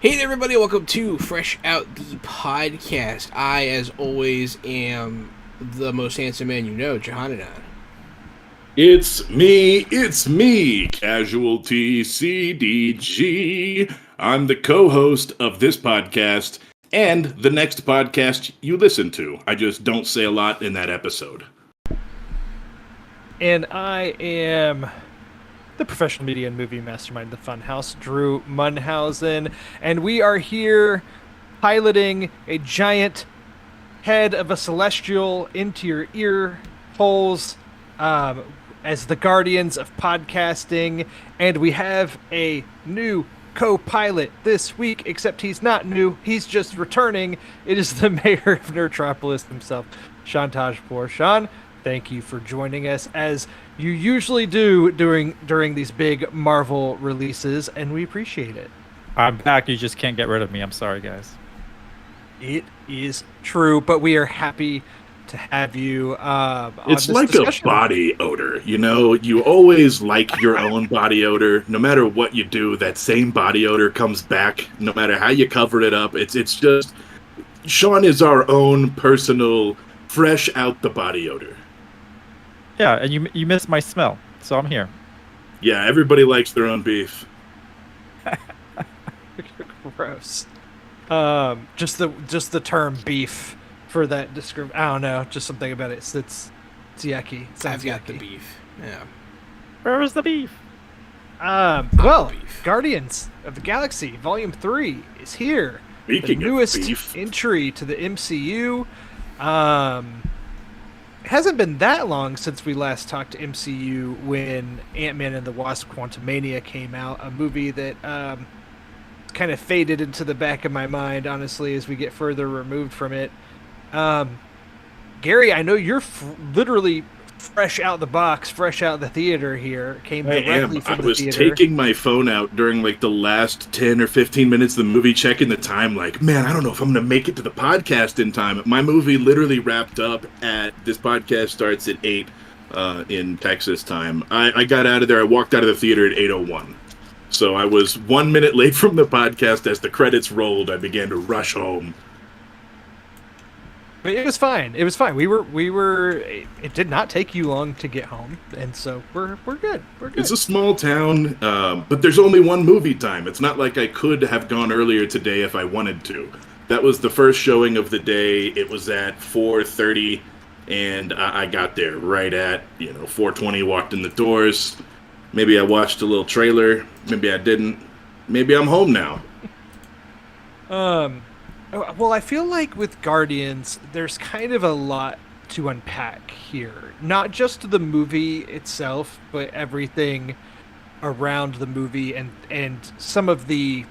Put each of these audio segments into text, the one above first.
Hey there, everybody. Welcome to Fresh Out the Podcast. I, as always, am the most handsome man you know, Johananon. It's me, Casualty CDG. I'm the co-host of this podcast and the next podcast you listen to. I just don't say a lot in that episode. And I am the professional media and movie mastermind of the Funhouse, Drew Munhausen, and we are here piloting a giant head of a celestial into your ear holes, as the guardians of podcasting, and we have a new co-pilot this week, except he's not new, he's just returning. It is the mayor of Nerdtropolis himself, Sean Tajpour. Sean, thank you for joining us as you usually do during these big Marvel releases, and we appreciate it. I'm back. You just can't get rid of me. I'm sorry, guys. It is true, but we are happy to have you. It's like a body odor. You know, you always like your own body odor. No matter what you do, that same body odor comes back. No matter how you cover it up, it's just Sean is our own personal fresh out the body odor. Yeah, and you missed my smell, so I'm here. Yeah, everybody likes their own beef. Gross. Just the term beef for that description. I don't know, just something about it. It's yucky. I've got yucky. the beef. Yeah. Where is the beef? Well, beef. Guardians of the Galaxy Volume 3 is here. Speaking the of newest beef. entry to the MCU. It hasn't been that long since we last talked to MCU when Ant-Man and the Wasp: Quantumania came out, a movie that kind of faded into the back of my mind, honestly, as we get further removed from it. Gary, I know you're literally fresh out the box, fresh out the theater here. Came directly from I the was theater. taking my phone out during like the last 10 or 15 minutes of the movie, checking the time, like, man, I don't know if I'm going to make it to the podcast in time. My movie literally wrapped up this podcast starts at 8 in Texas time. I got out of there. I walked out of the theater at 8:01. So I was 1 minute late from the podcast. As the credits rolled, I began to rush home. But it was fine. It was fine. We were. It did not take you long to get home, and so we're good. We're good. It's a small town, but there's only one movie time. It's not like I could have gone earlier today if I wanted to. That was the first showing of the day. It was at 4:30, and I got there right at 4:20. Walked in the doors. Maybe I watched a little trailer. Maybe I didn't. Maybe I'm home now. Well, I feel like with Guardians, there's kind of a lot to unpack here. Not just the movie itself, but everything around the movie and some of the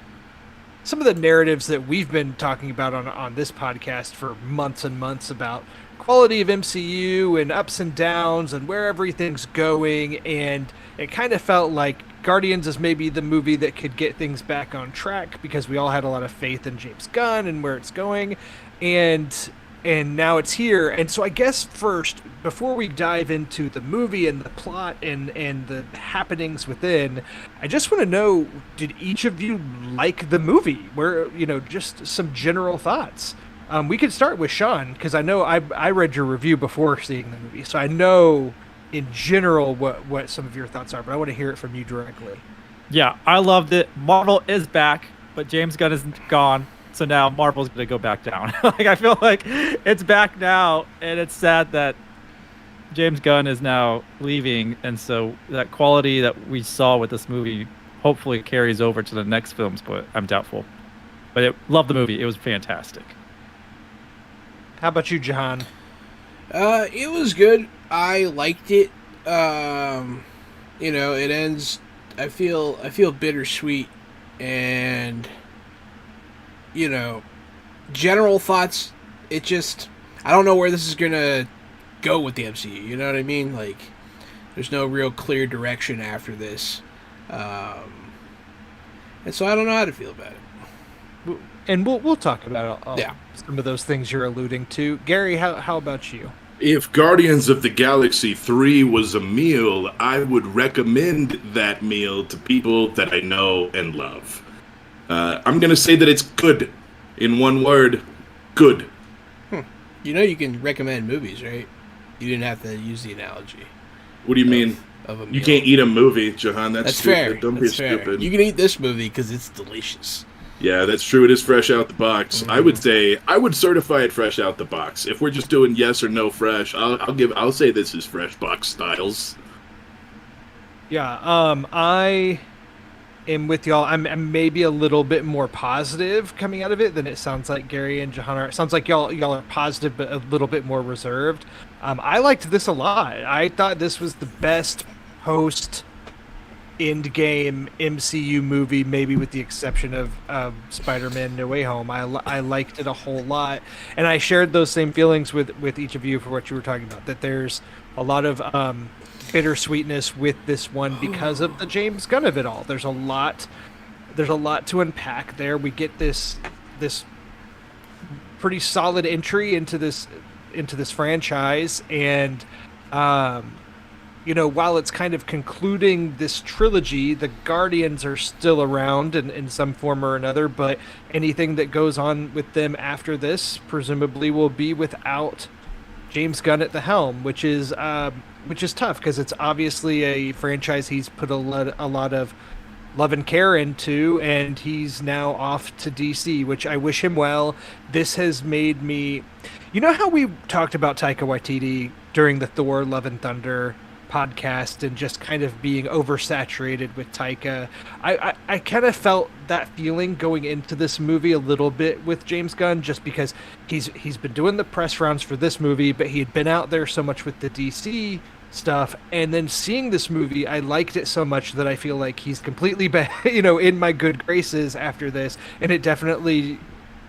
narratives that we've been talking about on this podcast for months and months about quality of MCU and ups and downs and where everything's going. And it kind of felt like Guardians is maybe the movie that could get things back on track because we all had a lot of faith in James Gunn and where it's going. And now it's here. And so I guess first, before we dive into the movie and the plot and the happenings within, I just want to know, did each of you like the movie? Where, just some general thoughts. We could start with Sean, because I know I read your review before seeing the movie, so I know in general what some of your thoughts are, but I want to hear it from you directly. Yeah, I loved it. Marvel is back, but James Gunn is gone, so now Marvel's going to go back down. I feel like it's back now, and it's sad that James Gunn is now leaving, and so that quality that we saw with this movie hopefully carries over to the next films, but I'm doubtful. But love the movie. It was fantastic. How about you, Jahan? It was good. I liked it. It ends. I feel bittersweet, and general thoughts. It just, I don't know where this is gonna go with the MCU. You know what I mean? Like, there's no real clear direction after this, and so I don't know how to feel about it. And we'll talk about some of those things you're alluding to. Gary, how about you? If Guardians of the Galaxy 3 was a meal, I would recommend that meal to people that I know and love. I'm going to say that it's good. In one word, good. You can recommend movies, right? You didn't have to use the analogy. What do you mean? Of a meal. You can't eat a movie, Jahan. That's stupid. fair. Don't be That's fair. stupid. You can eat this movie because it's delicious. Yeah, that's true. It is fresh out the box. I would say I would certify it fresh out the box. If we're just doing yes or no fresh, I'll say this is fresh box styles. Yeah, am with y'all. I'm maybe a little bit more positive coming out of it than it sounds like Gary and Jahan are. It sounds like y'all are positive, but a little bit more reserved. I liked this a lot. I thought this was the best post Endgame MCU movie, maybe with the exception of Spider-Man No Way Home. I liked it a whole lot, and I shared those same feelings with each of you for what you were talking about. That there's a lot of bittersweetness with this one because of the James Gunn of it all. There's a lot to unpack there. We get this pretty solid entry into this franchise, and while it's kind of concluding this trilogy, the Guardians are still around in some form or another, but anything that goes on with them after this presumably will be without James Gunn at the helm, which is tough because it's obviously a franchise he's put a lot of love and care into, and he's now off to DC, which I wish him well. This has made me... You know how we talked about Taika Waititi during the Thor Love and Thunder podcast and just kind of being oversaturated with Taika? I kind of felt that feeling going into this movie a little bit with James Gunn, just because he's been doing the press rounds for this movie, but he had been out there so much with the DC stuff, and then seeing this movie, I liked it so much that I feel like he's completely in my good graces after this, and it definitely...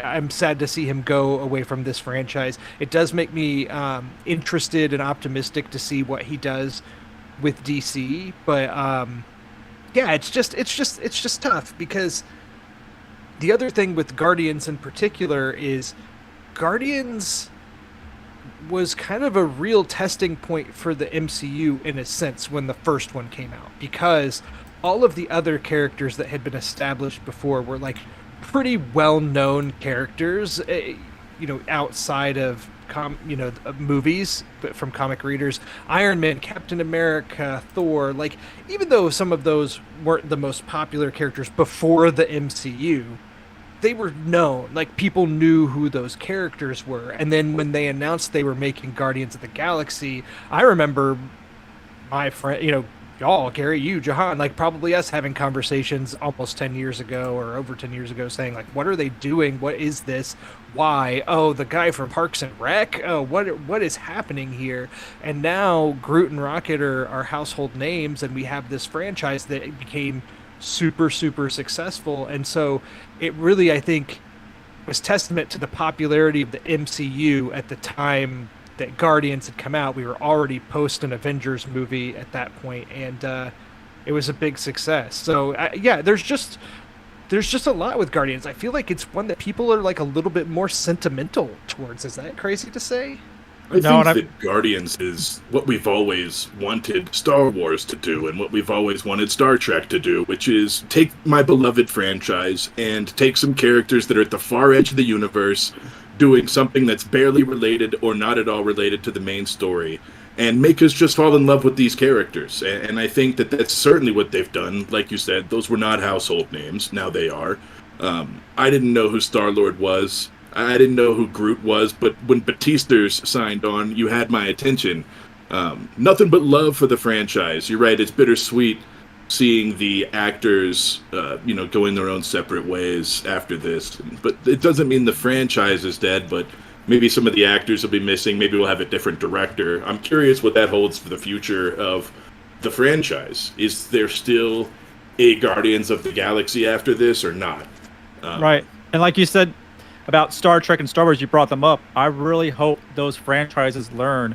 I'm sad to see him go away from this franchise. It does make me interested and optimistic to see what he does with DC, but it's just tough, because the other thing with Guardians in particular is Guardians was kind of a real testing point for the MCU in a sense when the first one came out, because all of the other characters that had been established before were like pretty well-known characters, outside of movies, but from comic readers. Iron Man, Captain America, Thor, like, even though some of those weren't the most popular characters before the MCU, they were known. Like, people knew who those characters were. And then when they announced they were making Guardians of the Galaxy, I remember my friend, y'all, Gary, you, Jahan, like probably us having conversations almost 10 years ago or over 10 years ago saying, like, what are they doing? What is this? Why? Oh, the guy from Parks and Rec? Oh, what is happening here? And now Groot and Rocket are household names, and we have this franchise that became super, super successful. And so it really, I think, was testament to the popularity of the MCU at the time that Guardians had come out. We were already post an Avengers movie at that point, and it was a big success. So there's just a lot with Guardians. I feel like it's one that people are like a little bit more sentimental towards. Is that crazy to say? I think that Guardians is what we've always wanted Star Wars to do, and what we've always wanted Star Trek to do, which is take my beloved franchise and take some characters that are at the far edge of the universe, doing something that's barely related or not at all related to the main story, and make us just fall in love with these characters. And I think that that's certainly what they've done. Like you said, those were not household names. Now they are. I didn't know who Star-Lord was. I didn't know who Groot was, but when Batistas signed on, you had my attention. Nothing but love for the franchise. You're right, it's bittersweet seeing the actors, going their own separate ways after this. But it doesn't mean the franchise is dead, but maybe some of the actors will be missing. Maybe we'll have a different director. I'm curious what that holds for the future of the franchise. Is there still a Guardians of the Galaxy after this or not? Right. And like you said about Star Trek and Star Wars, you brought them up. I really hope those franchises learn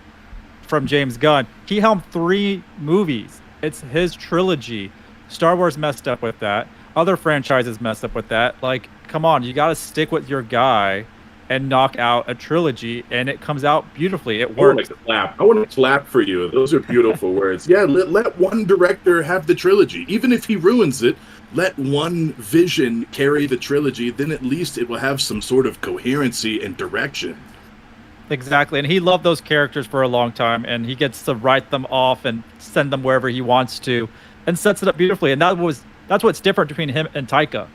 from James Gunn. He helmed 3 movies. It's his trilogy. Star Wars messed up with that. Other franchises messed up with that. Like, come on, you got to stick with your guy and knock out a trilogy, and it comes out beautifully. It works. I want to clap for you. Those are beautiful words. Yeah, let one director have the trilogy. Even if he ruins it, let one vision carry the trilogy. Then at least it will have some sort of coherency and direction. Exactly, and he loved those characters for a long time, and he gets to write them off and send them wherever he wants to, and sets it up beautifully. And that's what's different between him and Taika.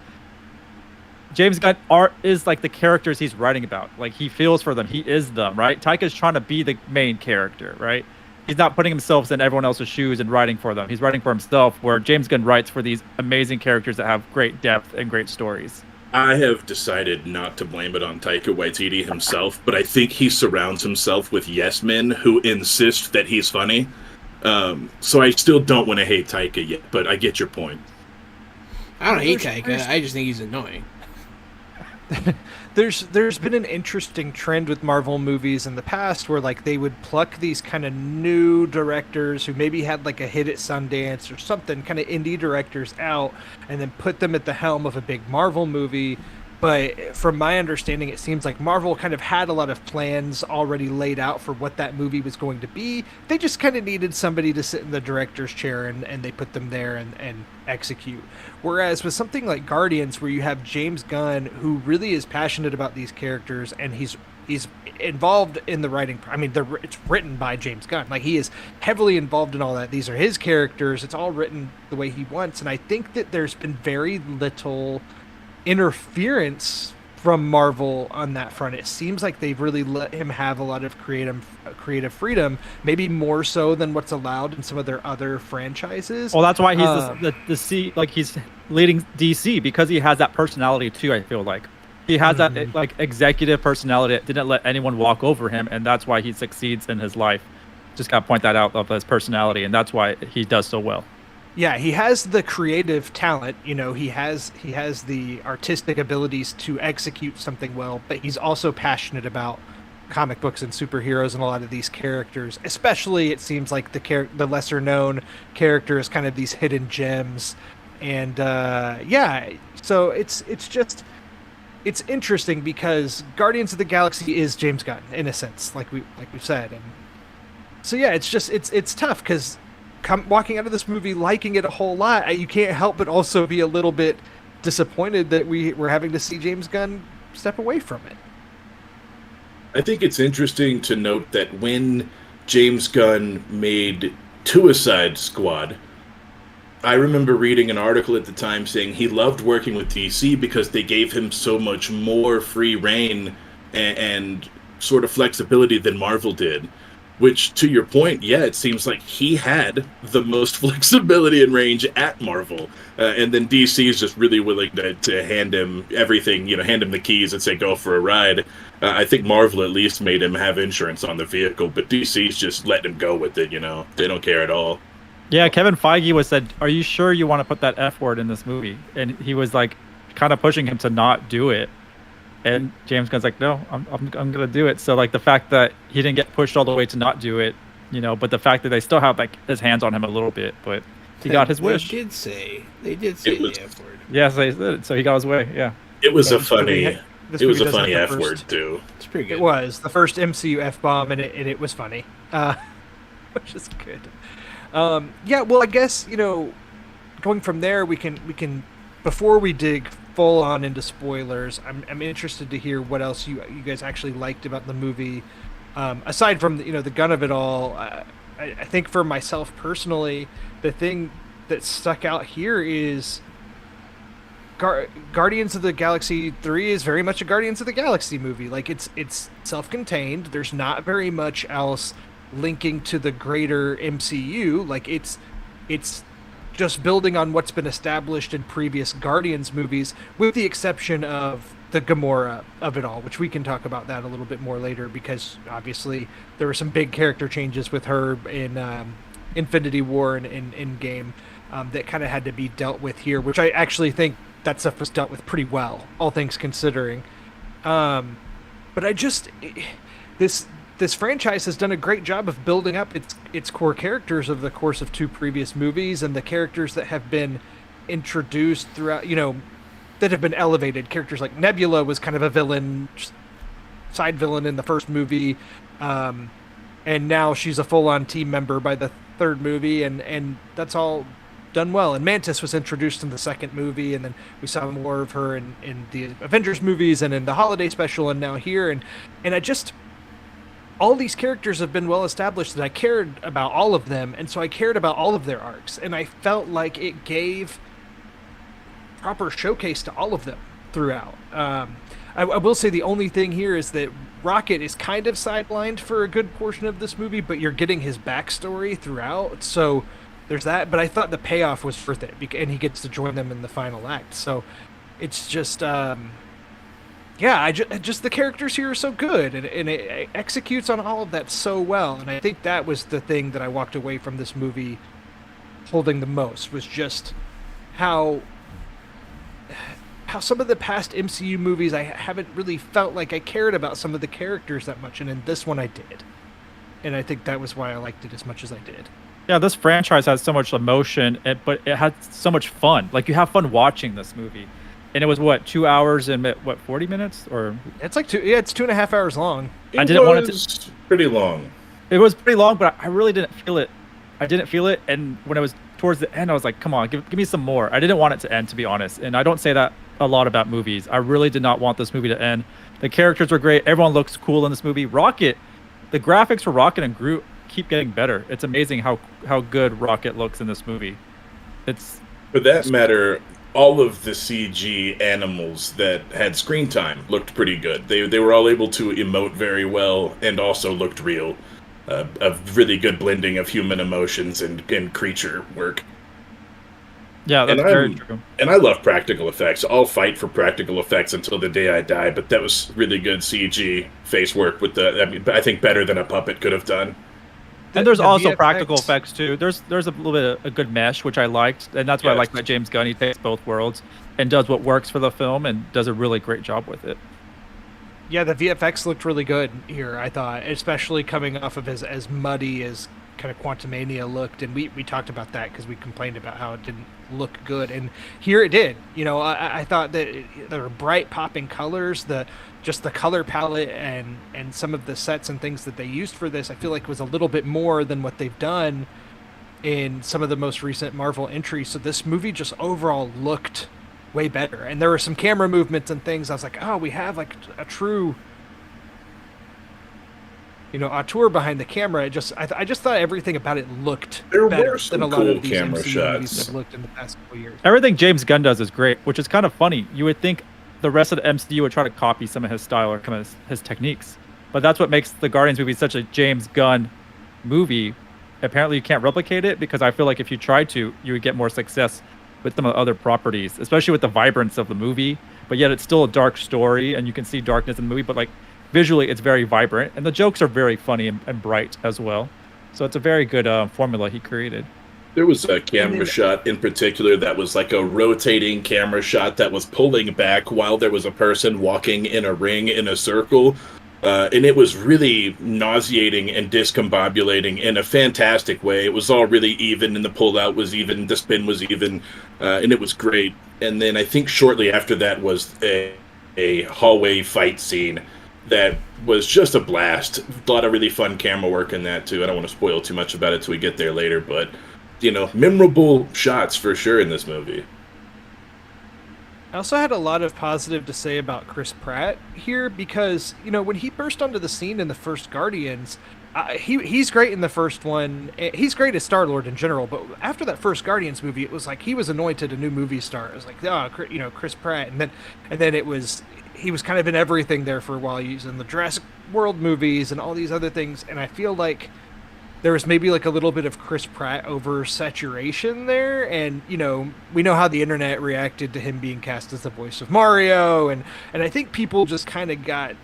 James Gunn art is like the characters he's writing about. Like, he feels for them, he is them, right? Taika's trying to be the main character, right? he's not putting himself in everyone else's shoes and writing for them. He's writing for himself, where James Gunn writes for these amazing characters that have great depth and great stories. I have decided not to blame it on Taika Waititi himself, but I think he surrounds himself with yes men who insist that he's funny. So I still don't want to hate Taika yet, but I get your point. I don't hate Taika. I just think he's annoying. There's been an interesting trend with Marvel movies in the past where like they would pluck these kind of new directors who maybe had like a hit at Sundance or something, kind of indie directors out, and then put them at the helm of a big Marvel movie. But from my understanding, it seems like Marvel kind of had a lot of plans already laid out for what that movie was going to be. They just kind of needed somebody to sit in the director's chair, and they put them there and execute. Whereas with something like Guardians, where you have James Gunn, who really is passionate about these characters, and he's involved in the writing. I mean, it's written by James Gunn. Like, he is heavily involved in all that. These are his characters. It's all written the way he wants. And I think that there's been very little interference from Marvel on that front. It seems like they've really let him have a lot of creative freedom, maybe more so than what's allowed in some of their other franchises. Well, that's why he's he's leading DC, because he has that personality too. I feel like he has that like executive personality that didn't let anyone walk over him, and that's why he succeeds in his life. Just gotta point that out of his personality, and that's why he does so well. Yeah, he has the creative talent, you know, he has the artistic abilities to execute something well, but he's also passionate about comic books and superheroes and a lot of these characters. Especially, it seems like the lesser known characters, kind of these hidden gems. And so it's interesting because Guardians of the Galaxy is James Gunn in a sense, like we've said. And so yeah, it's tough because walking out of this movie liking it a whole lot, you can't help but also be a little bit disappointed that we're having to see James Gunn step away from it. I think it's interesting to note that when James Gunn made Suicide Squad, I remember reading an article at the time saying he loved working with DC because they gave him so much more free reign and sort of flexibility than Marvel did. Which, to your point, yeah, it seems like he had the most flexibility and range at Marvel. And then DC is just really willing to hand him everything, hand him the keys and say, go for a ride. I think Marvel at least made him have insurance on the vehicle, but DC's just letting him go with it, They don't care at all. Yeah, Kevin Feige said, are you sure you want to put that F word in this movie? And he was like kind of pushing him to not do it. And James Gunn's like, no, I'm gonna do it. So like the fact that he didn't get pushed all the way to not do it, but the fact that they still have like his hands on him a little bit, but he got his wish. They did say the F word. Yes, they did. So he got his way. Yeah. It was a funny F word too. It's pretty good. It was the first MCU F bomb, and it was funny, which is good. Yeah. Well, I guess going from there, we can before we dig full on into spoilers, I'm interested to hear what else you guys actually liked about the movie, aside from the Gunn of it all. I think for myself personally, the thing that stuck out here is Guardians of the Galaxy 3 is very much a Guardians of the Galaxy movie. Like it's self-contained. There's not very much else linking to the greater MCU. Like it's just building on what's been established in previous Guardians movies, with the exception of the Gamora of it all, which we can talk about that a little bit more later, because obviously there were some big character changes with her in Infinity War and in Endgame that kind of had to be dealt with here, which I actually think that stuff was dealt with pretty well, all things considering. But this franchise has done a great job of building up its core characters over the course of 2 previous movies, and the characters that have been introduced throughout, that have been elevated. Characters like Nebula was kind of a villain, side villain in the first movie, and now she's a full-on team member by the 3rd movie, and that's all done well. And Mantis was introduced in the 2nd movie, and then we saw more of her in the Avengers movies and in the holiday special, and now here, and I just... all these characters have been well established that I cared about all of them, and so I cared about all of their arcs, and I felt like it gave proper showcase to all of them throughout. I will say the only thing here is that Rocket is kind of sidelined for a good portion of this movie, but you're getting his backstory throughout. So there's that. But I thought the payoff was worth it, and he gets to join them in the final act. So it's just, just the characters here are so good, and it executes on all of that so well. And I think that was the thing that I walked away from this movie holding the most, was just how some of the past MCU movies I haven't really felt like I cared about some of the characters that much, and in this one I did. And I think that was why I liked it as much as I did. Yeah, this franchise has so much emotion, but it had so much fun. Like, you have fun watching this movie. And it was, 2 hours and 40 minutes? Or it's like it's 2.5 hours long. It was pretty long. It was pretty long, but I really didn't feel it. I didn't feel it, and when it was towards the end, I was like, come on, give me some more. I didn't want it to end, to be honest. And I don't say that a lot about movies. I really did not want this movie to end. The characters were great. Everyone looks cool in this movie. Rocket, the graphics for Rocket and Groot keep getting better. It's amazing how good Rocket looks in this movie. For that matter, all of the CG animals that had screen time looked pretty good. They were all able to emote very well and also looked real. A really good blending of human emotions and creature work. Yeah, that's very true. And I love practical effects. I'll fight for practical effects until the day I die, but that was really good CG face work I think better than a puppet could have done. And there's also practical effects too. There's a little bit of a good mesh, which I liked, and that's what I like about James Gunn. He takes both worlds and does what works for the film and does a really great job with it. Yeah, the VFX looked really good here, I thought, especially coming off of as muddy as kind of Quantumania looked, and we talked about that because we complained about how it didn't look good, and here it did. I thought that there were bright popping colors, just the color palette and some of the sets and things that they used for this, I feel like was a little bit more than what they've done in some of the most recent Marvel entries. So this movie just overall looked way better, and there were some camera movements and things I was like, oh, we have like a true auteur behind the camera. I just thought everything about it looked better than a lot of these camera MCU shots movies that looked in the past couple years. Everything James Gunn does is great, which is kind of funny. You would think the rest of the MCU would try to copy some of his style or some of his techniques, but that's what makes the Guardians movie such a James Gunn movie. Apparently you can't replicate it, because I feel like if you tried to, you would get more success with some of the other properties, especially with the vibrance of the movie, but yet it's still a dark story and you can see darkness in the movie, but like visually it's very vibrant and the jokes are very funny and bright as well. So it's a very good formula he created. There was a camera shot in particular that was like a rotating camera shot that was pulling back while there was a person walking in a ring in a circle. And it was really nauseating and discombobulating in a fantastic way. It was all really even, and the pull-out was even, the spin was even, and it was great. And then I think shortly after that was a hallway fight scene that was just a blast. A lot of really fun camera work in that, too. I don't want to spoil too much about it till we get there later, but, memorable shots for sure in this movie. I also had a lot of positive to say about Chris Pratt here, because when he burst onto the scene in the first Guardians, he's great in the first one. He's great as Star-Lord in general, but after that first Guardians movie, it was like he was anointed a new movie star. It was like, Chris Pratt, and then he was kind of in everything there for a while. He was in the Jurassic World movies and all these other things, and I feel like there was maybe like a little bit of Chris Pratt oversaturation there, and we know how the internet reacted to him being cast as the voice of Mario, and I think people just kind of got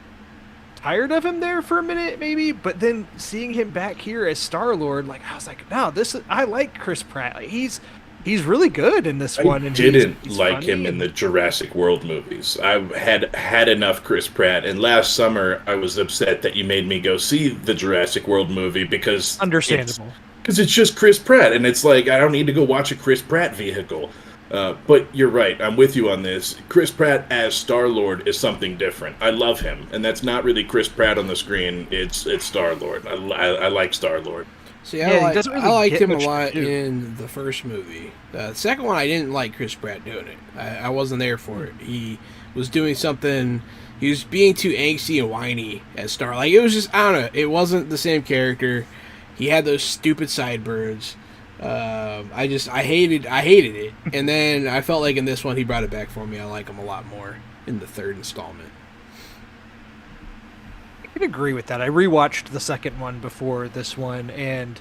tired of him there for a minute maybe, but then seeing him back here as Star-Lord, like I was like, no, I like Chris Pratt. Like, he's really good in this one. And didn't he's like him in the Jurassic World movies. I had enough Chris Pratt, and last summer I was upset that you made me go see the Jurassic World movie because understandable. Because it's just Chris Pratt, and it's like I don't need to go watch a Chris Pratt vehicle. But you're right. I'm with you on this. Chris Pratt as Star-Lord is something different. I love him, and that's not really Chris Pratt on the screen. It's Star-Lord. I like Star-Lord. See, I liked him a lot in the first movie. The second one, I didn't like Chris Pratt doing it. I wasn't there for it. He was doing something. He was being too angsty and whiny as Star. Like, it was just, I don't know. It wasn't the same character. He had those stupid sideburns. I hated it. And then I felt like in this one, he brought it back for me. I like him a lot more in the third installment. can agree with that. I rewatched the second one before this one, and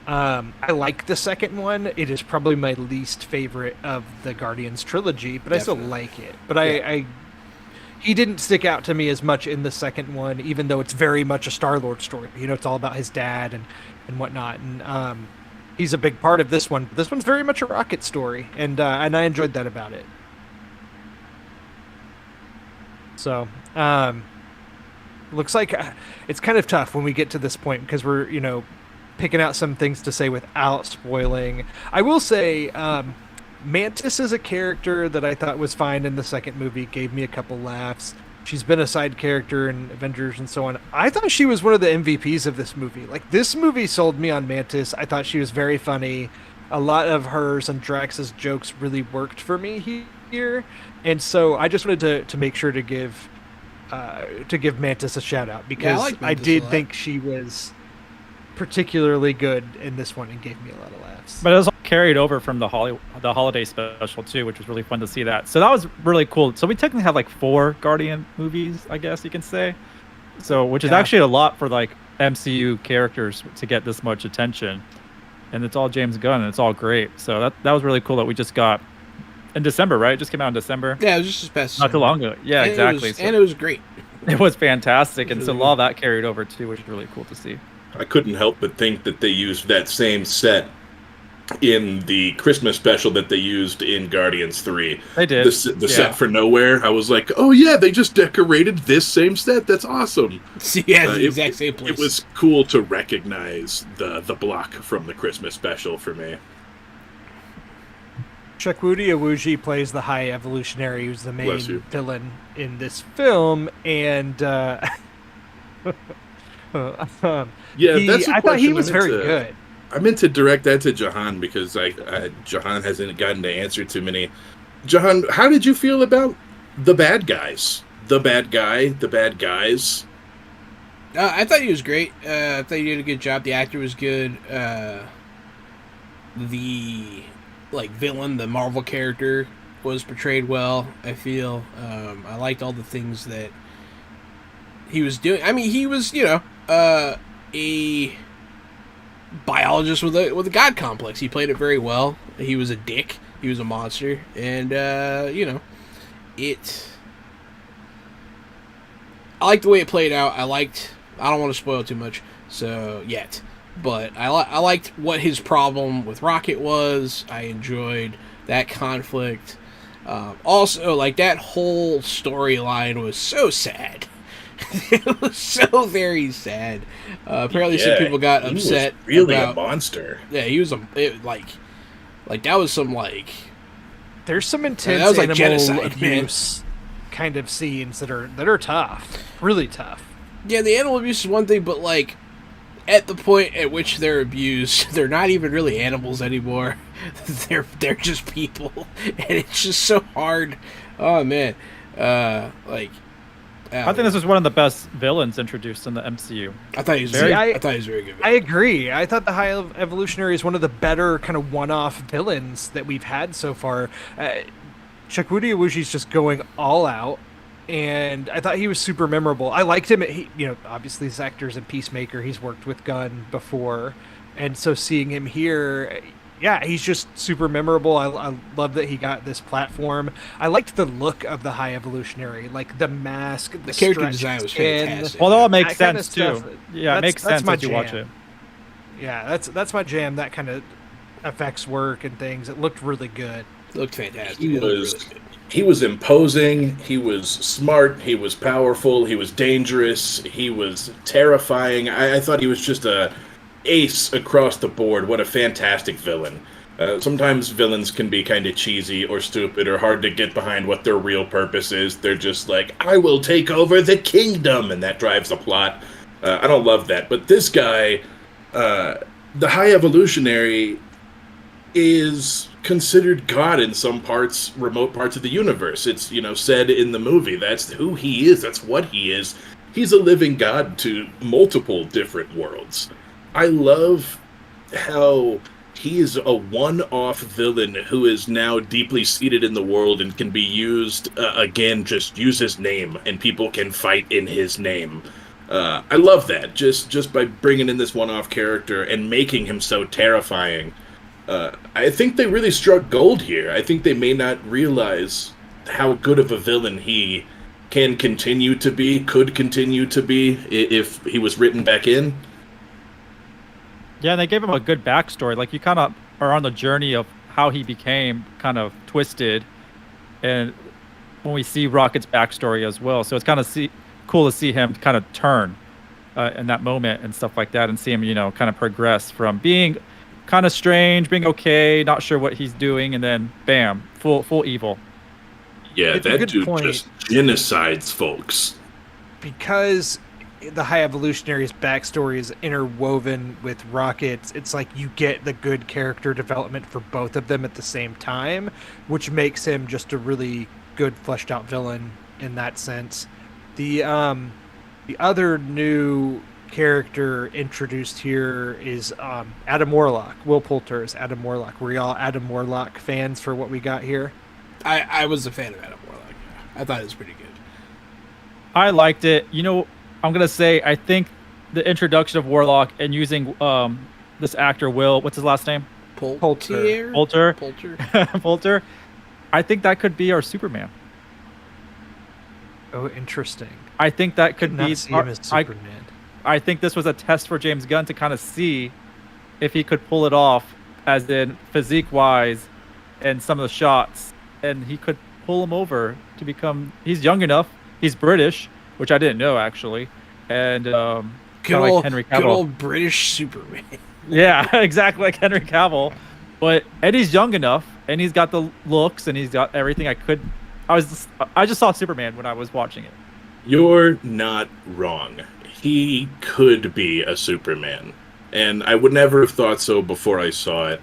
I like the second one. It is probably my least favorite of the Guardians trilogy, but I still like it. But he didn't stick out to me as much in the second one, even though it's very much a Star-Lord story. You know, it's all about his dad and whatnot, and he's a big part of this one. This one's very much a Rocket story, and I enjoyed that about it. So, looks like it's kind of tough when we get to this point because we're, picking out some things to say without spoiling. I will say, Mantis is a character that I thought was fine in the second movie, gave me a couple laughs. She's been a side character in Avengers and so on. I thought she was one of the MVPs of this movie. Like, this movie sold me on Mantis. I thought she was very funny. A lot of hers and Drax's jokes really worked for me here. And so I just wanted to make sure to give Mantis a shout out because I did think she was particularly good in this one and gave me a lot of laughs. But it was all carried over from the holiday special too, which was really fun to see that. So that was really cool. So we technically have like 4 Guardian movies, I guess you can say. So which is actually a lot for like MCU characters to get this much attention. And it's all James Gunn and it's all great. So that was really cool that we just got in December, right? It just came out in December. Yeah, it was just this past not too long ago. Yeah, and exactly. And it was great. It was fantastic. And so a lot of that carried over too, which is really cool to see. I couldn't help but think that they used that same set in the Christmas special that they used in Guardians 3. They did. The set for Nowhere. I was like, oh yeah, they just decorated this same set. That's awesome. Yeah, the exact same place. It was cool to recognize the block from the Christmas special for me. Chukwudi Iwuji plays the High Evolutionary, who's the main villain in this film, and I thought he was very good. I meant to direct that to Jahan because Jahan hasn't gotten to answer too many. Jahan, how did you feel about the bad guys? The bad guy, the bad guys. I thought he was great. I thought he did a good job. The actor was good. The villain, the Marvel character, was portrayed well. I feel. I liked all the things that he was doing. I mean, he was a biologist with a god complex. He played it very well. He was a dick. He was a monster, and it. I liked the way it played out. I don't want to spoil too much, but I liked what his problem with Rocket was. I enjoyed that conflict. Also, that whole storyline was so sad. It was so very sad. Apparently, some people got upset. He was really a monster. Yeah, he was that was some There's some intense that was animal genocide, abuse kind of scenes that are tough, really tough. Yeah, the animal abuse is one thing, but at the point at which they're abused, they're not even really animals anymore. They're just people, and it's just so hard. Oh man, I think this was one of the best villains introduced in the MCU. I thought he was very good. I agree. I thought the High Evolutionary is one of the better kind of one-off villains that we've had so far. Chukwudi Iwuji's just going all out, and I thought he was super memorable. I liked him. Obviously his actor's in Peacemaker. He's worked with Gunn before, and so seeing him here, yeah, he's just super memorable. I love that he got this platform. I liked the look of the High Evolutionary, the mask, the character design was fantastic. Well, it all makes sense too. Yeah, it makes sense as you watch it. Yeah, that's my jam. That kind of effects work and things. It looked really good. It looked fantastic. He was imposing. He was smart. He was powerful. He was dangerous. He was terrifying. I thought he was just a ace across the board. What a fantastic villain. Sometimes villains can be kind of cheesy or stupid or hard to get behind what their real purpose is. They're just like, I will take over the kingdom, and that drives the plot. I don't love that. But this guy, the High Evolutionary, is considered God in some parts, remote parts of the universe. It's, said in the movie. That's who he is. That's what he is. He's a living God to multiple different worlds. I love how he is a one-off villain who is now deeply seated in the world and can be used, again, just use his name, and people can fight in his name. I love that just by bringing in this one-off character and making him so terrifying. I think they really struck gold here. I think they may not realize how good of a villain he could continue to be if he was written back in. Yeah, and they gave him a good backstory. Like, you kind of are on the journey of how he became kind of twisted, and when we see Rocket's backstory as well. So it's kind of cool to see him kind of turn in that moment and stuff like that, and see him, kind of progress from being kind of strange, being okay, not sure what he's doing, and then bam, full evil. Yeah, It's a that good dude point. just genocides folks. Because the High Evolutionary's backstory is interwoven with Rocket's, it's like you get the good character development for both of them at the same time, which makes him just a really good fleshed out villain in that sense. The other new character introduced here is Adam Warlock. Will Poulter is Adam Warlock. Were y'all Adam Warlock fans for what we got here? I was a fan of Adam Warlock. I thought it was pretty good. I liked it. I'm gonna say I think the introduction of Warlock and using this actor what's his last name? Poulter. Poulter. Poulter. Poulter. I think that could be our Superman. Oh, interesting. I think that could Not be. see him as Superman. I think this was a test for James Gunn to kind of see if he could pull it off, as in physique-wise, and some of the shots, and he could pull him over to become. He's young enough. He's British, which I didn't know actually, and Good kind of old, like Henry good Cavill. old British Superman. Yeah, exactly like Henry Cavill. But Eddie's young enough, and he's got the looks, and he's got everything I just saw Superman when I was watching it. You're not wrong. He could be a Superman. And I would never have thought so before I saw it.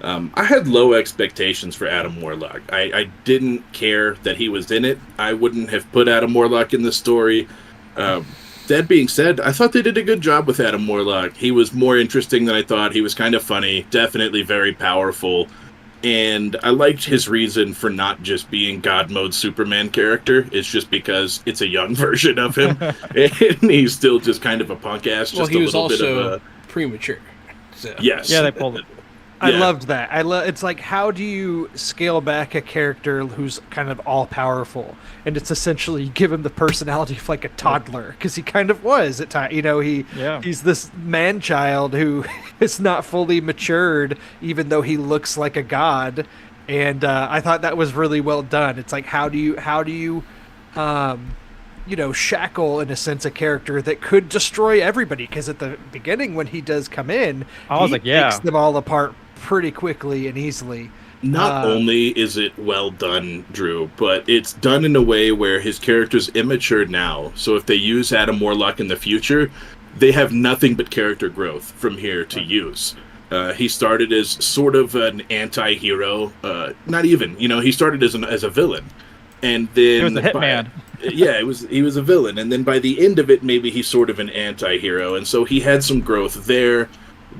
I had low expectations for Adam Warlock. I didn't care that he was in it. I wouldn't have put Adam Warlock in the story. That being said, I thought they did a good job with Adam Warlock. He was more interesting than I thought. He was kind of funny, definitely very powerful. And I liked his reason for not just being God Mode Superman character. It's just because it's a young version of him. And he's still just kind of a punk ass. Well, Just he a was little bit of also a... premature. So. Yes. Yeah, they pulled it. I Yeah. loved that. It's like, how do you scale back a character who's kind of all powerful? And it's essentially you give him the personality of like a toddler, because he kind of was at times. He's this man child who is not fully matured, even though he looks like a god. And I thought that was really well done. It's like, how do you shackle in a sense a character that could destroy everybody? Because at the beginning, when he does come in, I was he like, yeah. takes them all apart pretty quickly and easily. Not only is it well done, Drew, but it's done in a way where his character's immature now. So if they use Adam Warlock in the future, they have nothing but character growth from here to use. He started as sort of an anti-hero. Not even, he started as a villain. And then... He was the hitman. Yeah, he was a villain. And then by the end of it, maybe he's sort of an anti-hero. And so he had some growth there.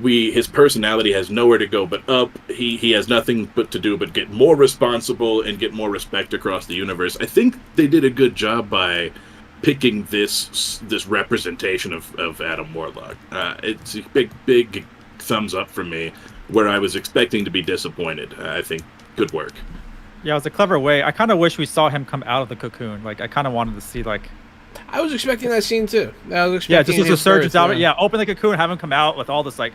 His personality has nowhere to go but up. He has nothing but to do but get more responsible and get more respect across the universe. I think they did a good job by picking this representation of Adam Warlock. It's a big thumbs up from me, where I was expecting to be disappointed. I think good work. Yeah, it was a clever way. I kind of wish we saw him come out of the cocoon. Like, I kind of wanted to see, like... I was expecting that scene too. I was Yeah, expecting just as a his surgeon's birth, out. Yeah, open the cocoon, have him come out with all this, like,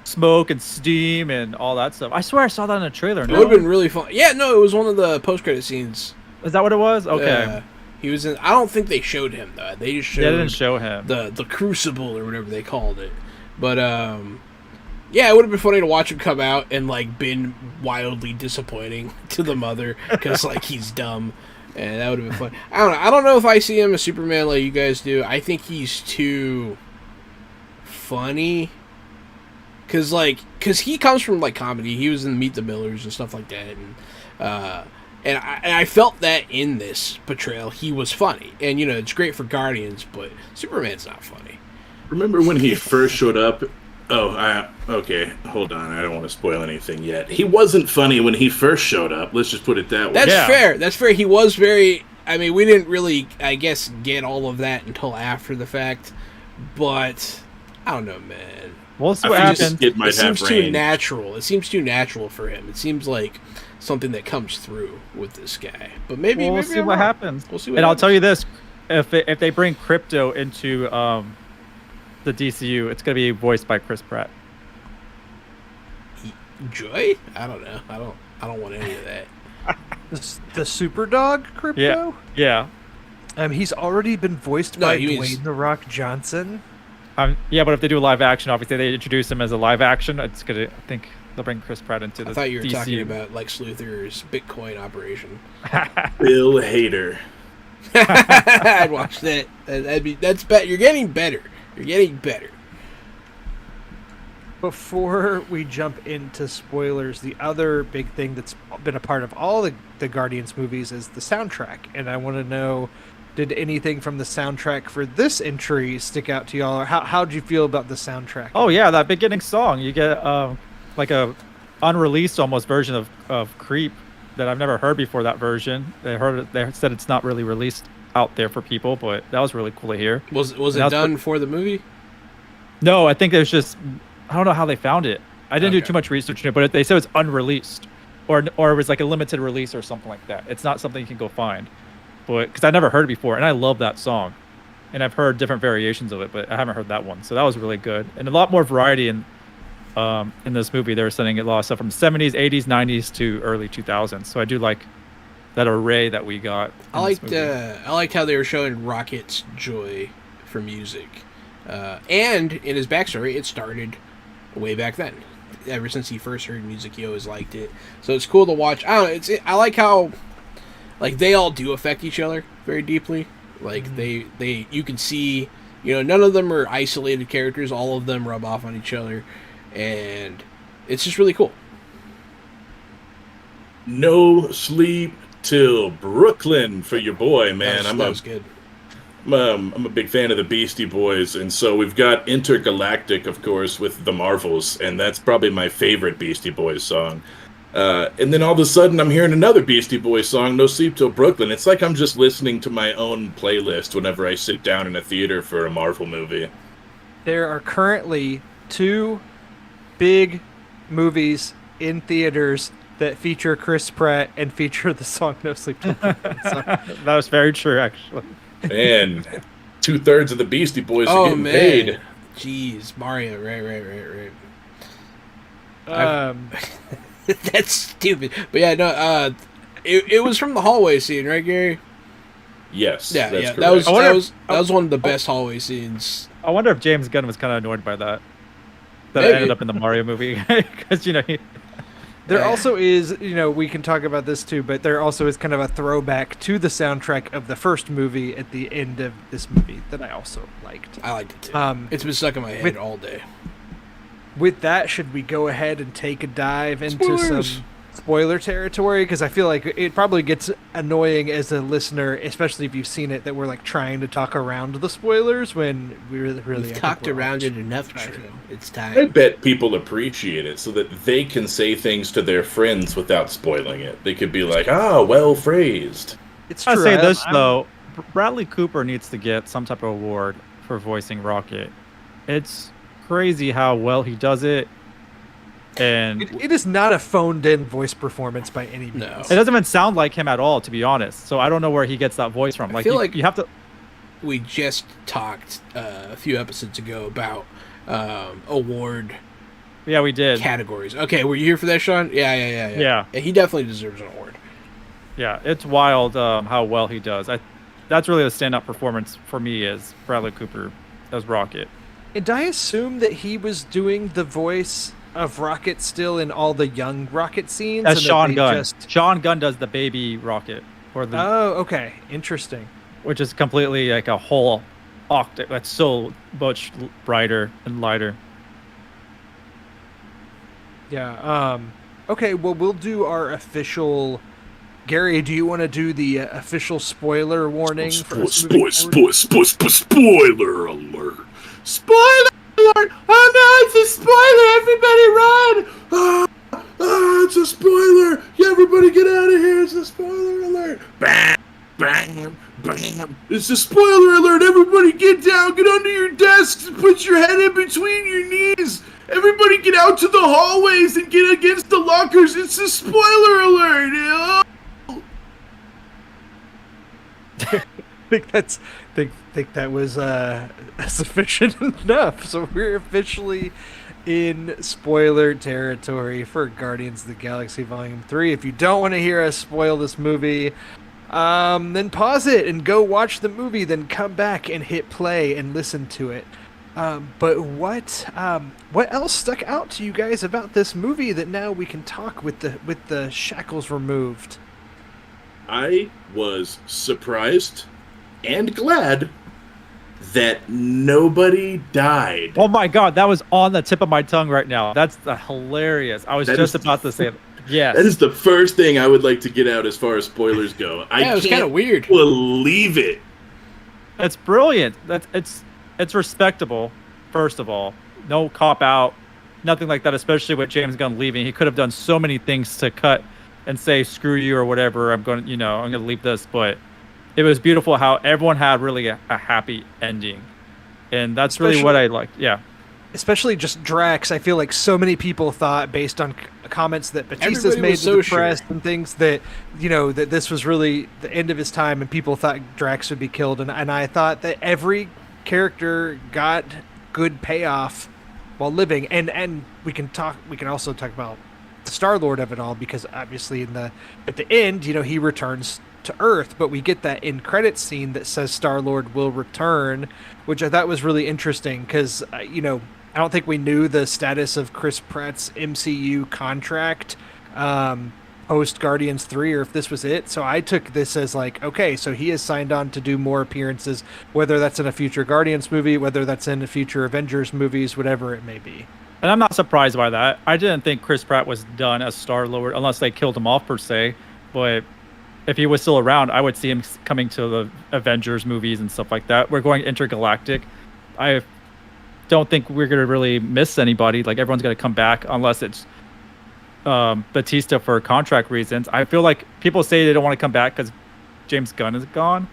smoke and steam and all that stuff. I swear I saw that in a trailer. It No? would have been really fun. Yeah, no, it was one of the post-credit scenes. Is that what it was? Okay. He was in... I don't think they showed him, though. They just showed Yeah, they didn't show him. the Crucible or whatever they called it. But, yeah, it would have been funny to watch him come out and, like, been wildly disappointing to the mother because, like, he's dumb. And that would have been fun. I don't know if I see him as Superman like you guys do. I think he's too funny. Because he comes from, like, comedy. He was in Meet the Millers and stuff like that. And I felt that in this portrayal. He was funny. And, it's great for Guardians, but Superman's not funny. Remember when he first showed up? Okay, hold on. I don't want to spoil anything yet. He wasn't funny when he first showed up. Let's just put it that way. That's Yeah. fair. That's fair. He was very... I mean, we didn't really, I guess, get all of that until after the fact. but I don't know, man. We'll see I what think happens. it might It have seems too range. natural. It seems too natural for him. It seems like something that comes through with this guy. But maybe We'll maybe see I'm what wrong. happens. We'll see what And I'll happens. tell you this: if they bring Crypto into the DCU, it's gonna be voiced by Chris Pratt. Joy? I don't know. I don't want any of that. The Super Dog Crypto? Yeah, yeah. He's already been voiced No, by he means- Dwayne The Rock Johnson. Yeah, but if they do live action, obviously they introduce him as a live action. It's gonna. I think they'll bring Chris Pratt into the I thought you were DCU. talking about Lex Luthor's Bitcoin operation. Bill Hader. I'd watch that. That's better. You're getting better. You're getting better. Before we jump into spoilers, the other big thing that's been a part of all the Guardians movies is the soundtrack. And I want to know, did anything from the soundtrack for this entry stick out to y'all? Or how'd you feel about the soundtrack? Oh yeah, that beginning song. You get like a unreleased almost version of Creep that I've never heard before. That version. They said it's not really released out there for people, but that was really cool to hear. Was it That's done for the movie? No, I think it was just, I don't know how they found it. I didn't do Okay. too much research on it, but they said it's unreleased, or it was like a limited release or something like that. It's not something you can go find, but because I never heard it before, and I love that song, and I've heard different variations of it, but I haven't heard that one. So that was really good, and a lot more variety in this movie. They were sending a lot of stuff from the 70s, 80s, 90s to early 2000s. So I do like that array that we got. I in this liked movie. I liked how they were showing Rocket's joy for music, and in his backstory, it started way back then. Ever since he first heard music, he always liked it. So it's cool to watch. I don't know. I like how like they all do affect each other very deeply. Like they you can see, none of them are isolated characters. All of them rub off on each other, and it's just really cool. No Sleep Till Brooklyn for your boy, man. that was good. I'm a big fan of the Beastie Boys, and so we've got Intergalactic, of course, with the Marvels, and that's probably my favorite Beastie Boys song. And then all of a sudden, I'm hearing another Beastie Boys song, No Sleep Till Brooklyn. It's like I'm just listening to my own playlist whenever I sit down in a theater for a Marvel movie. There are currently 2 big movies in theaters that feature Chris Pratt and feature the song No Sleep Till Brooklyn. So, That was very true, actually. And 2/3 of the Beastie Boys are Oh getting man, paid. jeez, Mario, right. That's stupid. But yeah, no, it was from the hallway scene, right, Gary? Yes, Yeah, that's yeah. correct. That was I wonder that if- was that was one of the best hallway scenes. I wonder if James Gunn was kind of annoyed by that. That Maybe. ended up in the Mario movie because there Yeah. also is, we can talk about this too, but there also is kind of a throwback to the soundtrack of the first movie at the end of this movie that I also liked. I liked it too. It's been stuck in my head with- all day. With that, should we go ahead and take a dive into Spoilers. some spoiler territory? Because I feel like it probably gets annoying as a listener, especially if you've seen it, that we're like trying to talk around the spoilers when we really I We've think talked we're all around just it enough, trying True. to- It's I time. bet people appreciate it so that they can say things to their friends without spoiling it. They could be like, well phrased. It's I true. say this I'm- though, Bradley Cooper needs to get some type of award for voicing Rocket. It's crazy how well he does it, and It is not a phoned-in voice performance by any means. No. it doesn't even sound like him at all, to be honest. So I don't know where he gets that voice from. I Like feel you, like- you have to. We just talked a few episodes ago about award Yeah, we did. categories. Okay, were you here for that, Sean? Yeah. He definitely deserves an award. Yeah, it's wild how well he does. That's really the standout performance for me is Bradley Cooper as Rocket. And I assume that he was doing the voice of Rocket still in all the young Rocket scenes? As and that Sean they Gunn. just- Sean Gunn does the baby Rocket, or the Oh, okay. Interesting. which is completely like a whole octave. That's so much brighter and lighter. Yeah. Okay, well, we'll do our official... Gary, do you want to do the official spoiler warning for us moving forward? Spoiler alert! Spoiler alert! Oh no, it's a spoiler! Everybody run! It's a spoiler! Everybody get out of here! It's a spoiler alert! Bam! Bam! Bam! It's a spoiler alert! Everybody get down! Get under your desks! put your head in between your knees. Everybody get out to the hallways and get against the lockers. It's a spoiler alert. think that was sufficient enough. So we're officially in spoiler territory for Guardians of the Galaxy Volume 3. If you don't want to hear us spoil this movie, then pause it and go watch the movie, then come back and hit play and listen to it. But what else stuck out to you guys about this movie that now we can talk with the shackles removed? I was surprised and glad that nobody died. Oh my god, that was on the tip of my tongue right now. That's hilarious. I was just about to say it. Yes. That is the first thing I would like to get out as far as spoilers go. Yeah, it was kind of weird. Believe it. It's brilliant. It's respectable, first of all. No cop out, nothing like that, especially with James Gunn leaving. He could have done so many things to cut and say screw you or whatever. I'm going to leave this, but it was beautiful how everyone had really a happy ending. And that's really what I liked. Yeah. Especially just Drax. I feel like so many people thought, based on comments that Batista's made to the press and things, that that this was really the end of his time, and people thought Drax would be killed. And I thought that every character got good payoff while living. And we can also talk about the Star-Lord of it all, because obviously at the end, he returns to Earth, but we get that end credits scene that says Star-Lord will return, which I thought was really interesting because I don't think we knew the status of Chris Pratt's MCU contract post Guardians 3, or if this was it. So I took this as like, okay, so he has signed on to do more appearances, whether that's in a future Guardians movie, whether that's in a future Avengers movies, whatever it may be. And I'm not surprised by that. I didn't think Chris Pratt was done as Star-Lord unless they killed him off per se. But if he was still around, I would see him coming to the Avengers movies and stuff like that. We're going intergalactic. I don't think we're going to really miss anybody. Like, everyone's going to come back unless it's Batista for contract reasons. I feel like people say they don't want to come back because James Gunn is gone.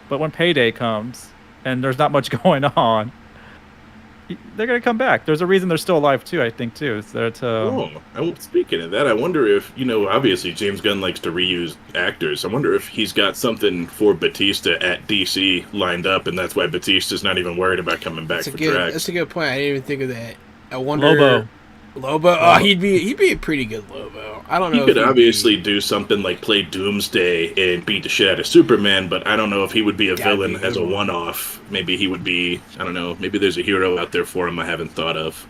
But when payday comes and there's not much going on, they're going to come back. There's a reason they're still alive too, I think, too. Speaking of that, I wonder if, obviously James Gunn likes to reuse actors. I wonder if he's got something for Batista at DC lined up, and that's why Batista's not even worried about coming back for Drax. That's a good point. I didn't even think of that. I wonder... Lobo? Oh, he'd be a pretty good Lobo. I don't know. He could obviously do something like play Doomsday and beat the shit out of Superman, but I don't know if he would be a villain as a one-off. Maybe he would be, I don't know, maybe there's a hero out there for him I haven't thought of.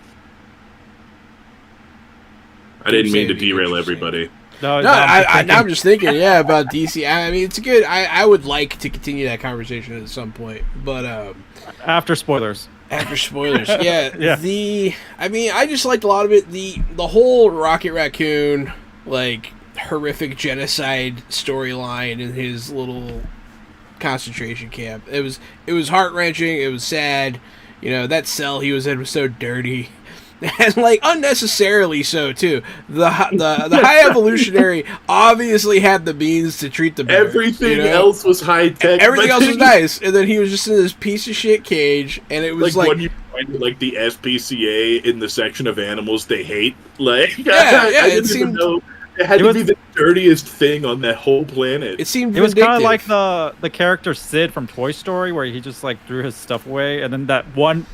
I didn't mean to derail everybody. I'm just thinking, about DC. I mean, it's good. I would like to continue that conversation at some point, but after spoilers. After spoilers, yeah. I just liked a lot of it. The whole Rocket Raccoon, like, horrific genocide storyline in his little concentration camp. It was heart-wrenching. It was sad. That cell he was in was so dirty. And, like, unnecessarily so, too. The High Evolutionary obviously had the means to treat the birds. Everything else was high-tech. Everything else was nice. And then he was just in this piece of shit cage, and it was like when you find, like, the SPCA in the section of animals they hate. Like, it seemed... know. It had to be the dirtiest thing on that whole planet. It seemed It was kind of like the character Sid from Toy Story, where he just, like, threw his stuff away, and then that one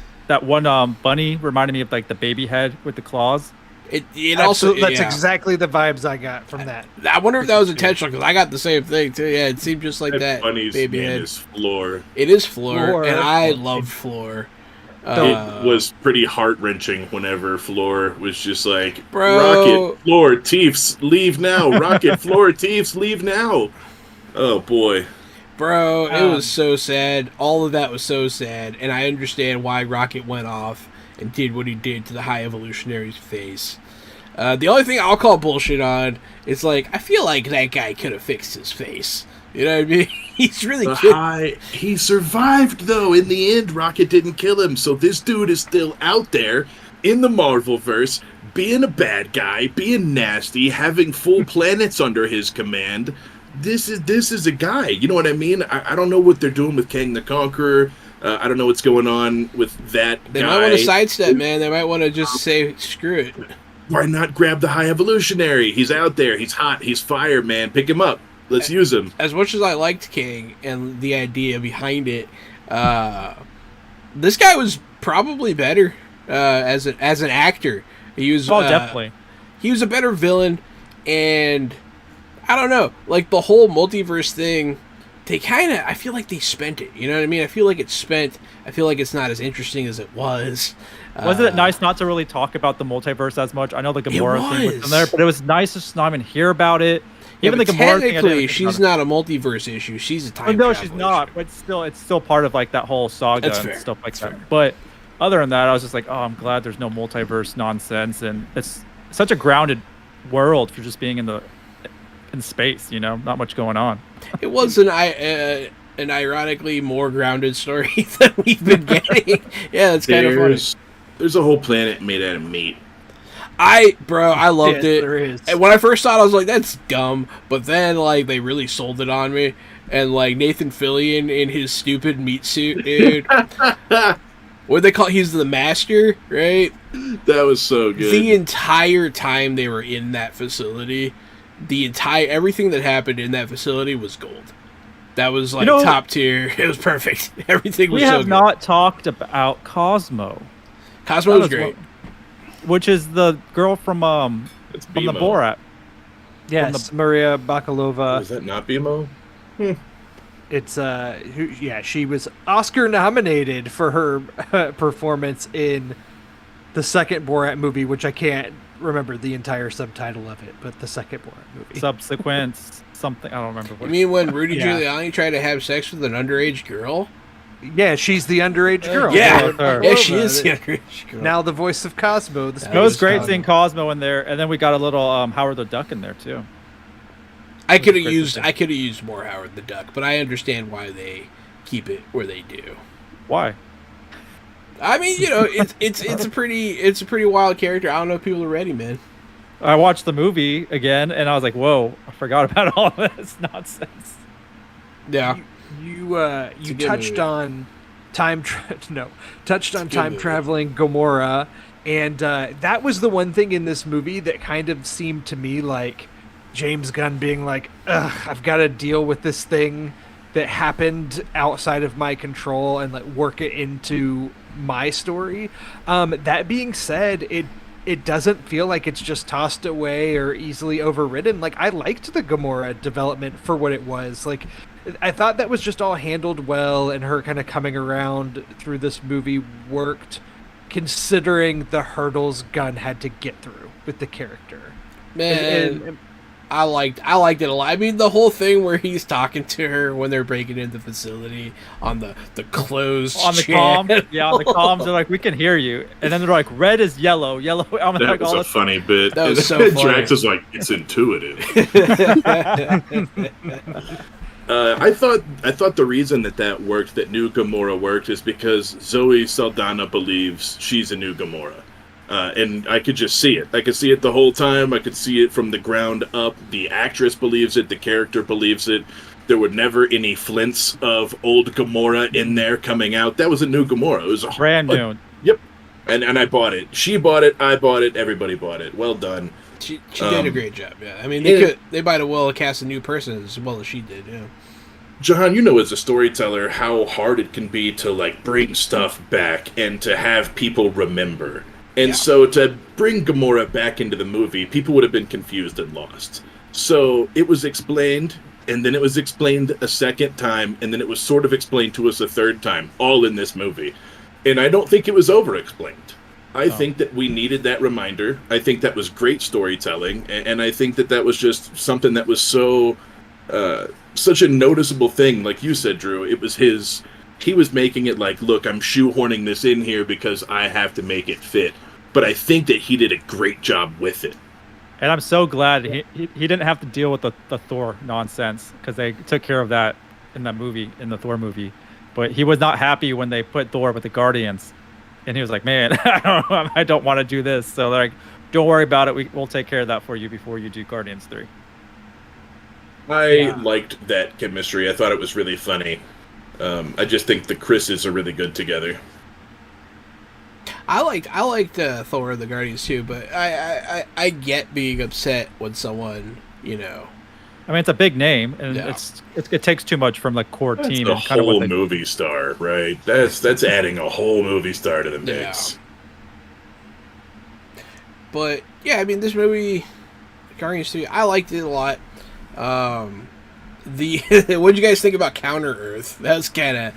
bunny reminded me of, like, the baby head with the claws. It also that's exactly the vibes I got from that. I wonder if that was intentional, because I got the same thing too. Yeah, it seemed just like that. Bunny's baby name head. is Floor. It is Floor, and I loved Floor. It was pretty heart-wrenching whenever Floor was just like, Bro. Rocket, Floor, Teefs, leave now. Rocket, Floor, Teefs, leave now. Oh, boy. Bro, it was so sad. All of that was so sad, and I understand why Rocket went off and did what he did to the High Evolutionary's face. The only thing I'll call bullshit on is, like, I feel like that guy could have fixed his face. You know what I mean? He's really good. He survived, though. In the end, Rocket didn't kill him, so this dude is still out there in the Marvelverse, being a bad guy, being nasty, having full planets under his command. This is a guy. You know what I mean? I don't know what they're doing with Kang the Conqueror. I don't know what's going on with that They guy. might want to sidestep, man. They might want to just say, screw it. Why not grab the High Evolutionary? He's out there. He's hot. He's fire, man. Pick him up. Let's use him. As much as I liked King and the idea behind it, this guy was probably better as an actor. He was definitely. He was a better villain, and I don't know, like the whole multiverse thing. I feel like they spent it. You know what I mean? I feel like it's spent. I feel like it's not as interesting as it was. Wasn't it nice not to really talk about the multiverse as much? I know the Gamora thing was in there, but it was nice to just not even hear about it. Even the Gamora thing, technically, she's not a multiverse issue. She's a time travel she's not. But it's still part of like that whole saga That's and fair. stuff like That's that. fair. But other than that, I was just like, oh, I'm glad there's no multiverse nonsense, and it's such a grounded world for just being in space. You know, not much going on. It was an ironically more grounded story than we've been getting. Yeah, it's kind of funny. There's a whole planet made out of meat. I loved Yes, it. there is. And when I first saw it, I was like, "That's dumb." But then, like, they really sold it on me. And like Nathan Fillion in his stupid meat suit, dude. What they call? He's the master, right? That was so good. The entire time they were in that facility, everything that happened in that facility was gold. That was like top tier. It was perfect. Everything was We so have good. not talked about Cosmo. Cosmo was great. Which is the girl from It's the BMO. Borat. Yes, Maria Bakalova. Is that not BMO? It's she was Oscar nominated for her performance in the second Borat movie, which I can't remember the entire subtitle of it, but the second Borat movie. Subsequent something. I don't remember You what. mean when Rudy Yeah. Giuliani tried to have sex with an underage girl? Yeah, she's the underage girl. Yeah, Maria yeah, she Bakalova, is the underage girl. Now the voice of Cosmo. The That It was was great Cosmo. seeing Cosmo in there, and then we got a little Howard the Duck in there too. I could have great used to see. I could have used more Howard the Duck, but I understand why they keep it where they do. Why? I mean, you know, it's a pretty wild character. I don't know if people are ready, man. I watched the movie again, and I was like, "Whoa, I forgot about all this nonsense." Yeah, You a good touched movie. on time good movie. traveling Gamora, and that was the one thing in this movie that kind of seemed to me like James Gunn being like, ugh, I've got to deal with this thing that happened outside of my control and like work it into my story. That being said, it doesn't feel like it's just tossed away or easily overridden. Like, I liked the Gamora development for what it was. Like, I thought that was just all handled well, and her kind of coming around through this movie worked, considering the hurdles Gunn had to get through with the character. man. I liked it a lot. I mean, the whole thing where he's talking to her when they're breaking into the facility on the closed On the channel. comms, yeah, on the comms, they're like, "We can hear you," and then they're like, "Red is yellow, yellow." I'm That like, was all a this. funny bit. That was so And funny. Drax is like, it's intuitive. I thought the reason that worked, that New Gamora worked, is because Zoe Saldana believes she's a new Gamora. And I could just see it. I could see it the whole time. I could see it from the ground up. The actress believes it. The character believes it. There were never any flints of old Gamora in there coming out. That was a new Gamora. It was a Brand new. Yep. And I bought it. She bought it. I bought it. Everybody bought it. Well done. She did a great job. Yeah, I mean, they might have well cast a new person as well as she did. Yeah. Jahan, you know as a storyteller how hard it can be to like bring stuff back and to have people remember. And so to bring Gamora back into the movie, people would have been confused and lost. So it was explained, and then it was explained a second time, and then it was sort of explained to us a third time, all in this movie. And I don't think it was over-explained. I think that we needed that reminder. I think that was great storytelling, and I think that was just something that was so such a noticeable thing. Like you said, Drew, it was his. He was making it like, look, I'm shoehorning this in here because I have to make it fit. But I think that he did a great job with it. And I'm so glad he didn't have to deal with the Thor nonsense, because they took care of that in that movie, in the Thor movie. But he was not happy when they put Thor with the Guardians, and he was like, "Man, I don't want to do this." So they're like, "Don't worry about it. We'll take care of that for you before you do Guardians 3." I liked that chemistry. I thought it was really funny. I just think the Chris's are really good together. I liked Thor and the Guardians too, but I get being upset when someone, you know. I mean, it's a big name, and Yeah. it takes too much from the core That's team a and kind of whole what they, movie star, right? That's adding a whole movie star to the mix. But yeah, I mean, this movie, Guardians 3, I liked it a lot. The what did you guys think about Counter Earth? That's kind of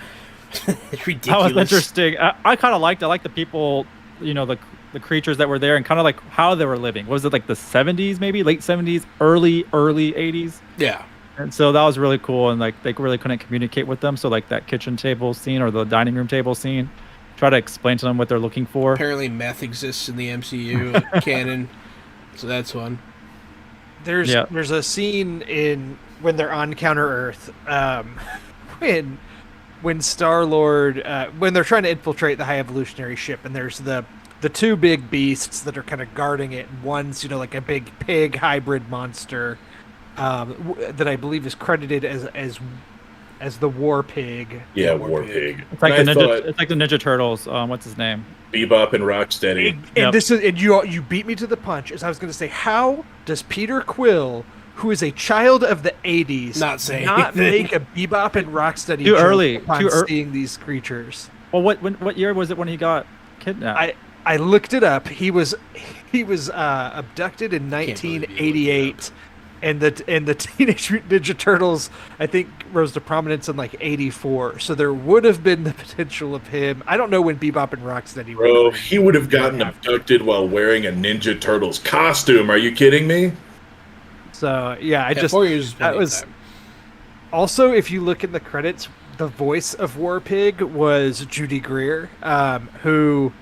ridiculous. That was interesting. I kind of liked. I like the people, you know, the creatures that were there, and kind of like how they were living. Was it like the 70s, maybe late 70s, early 80s? Yeah. And so that was really cool, and like they really couldn't communicate with them. So like that kitchen table scene or the dining room table scene, try to explain to them what they're looking for. Apparently, meth exists in the MCU canon, so that's fun. There's a scene in when they're on Counter Earth, when Star-Lord, when they're trying to infiltrate the High Evolutionary ship, and there's the two big beasts that are kind of guarding it. And one's, you know, like a big pig hybrid monster that I believe is credited as the War Pig. Yeah, War War Pig. It's like And the I Ninja. thought It's like the Ninja Turtles. What's his name? Bebop and Rocksteady. And Yep. this is, and you beat me to the punch. As I was going to say, how does Peter Quill, who is a child of the '80s, Not say not anything. make a Bebop and Rocksteady Too joke early. upon Too seeing these creatures? Well, what year was it when he got kidnapped? I looked it up. He was abducted in Can't believe you looked it 1988, and the Teenage Mutant Ninja Turtles, I think, rose to prominence in like '84. So there would have been the potential of him. I don't know when Bebop and Rocksteady were. Bro, he would have gotten abducted while wearing a Ninja Turtles costume. Are you kidding me? So yeah, I Yeah, just 4 years is that plenty of was time. also, if you look in the credits, the voice of War Pig was Judy Greer, who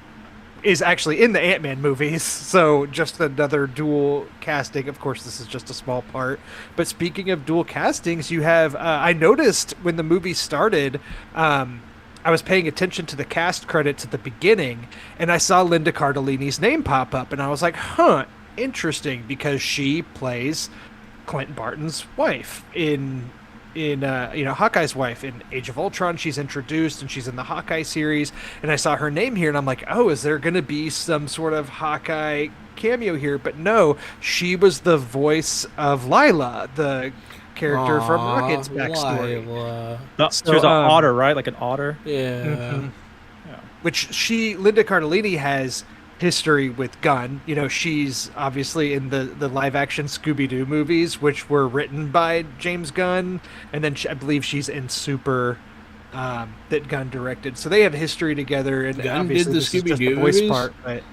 is actually in the Ant-Man movies. So just another dual casting. Of course, this is just a small part. But speaking of dual castings, you have I noticed when the movie started, I was paying attention to the cast credits at the beginning, and I saw Linda Cardellini's name pop up, and I was like, huh, interesting, because she plays Clint Barton's wife in Hawkeye's wife in Age of Ultron. She's introduced, and she's in the Hawkeye series, and I saw her name here, and I'm like, oh, is there gonna be some sort of Hawkeye cameo here? But no, she was the voice of Lila, the character from Rocket's backstory. Lila. She was an otter, right? Like an otter. Yeah. Mhm. Which Linda Cardellini has history with Gunn. You know, she's obviously in the live action Scooby-Doo movies, which were written by James Gunn, and then I believe she's in Super, that Gunn directed. So they have history together, and Gunn obviously did the this is just Scooby-Doo the voice movies? part. But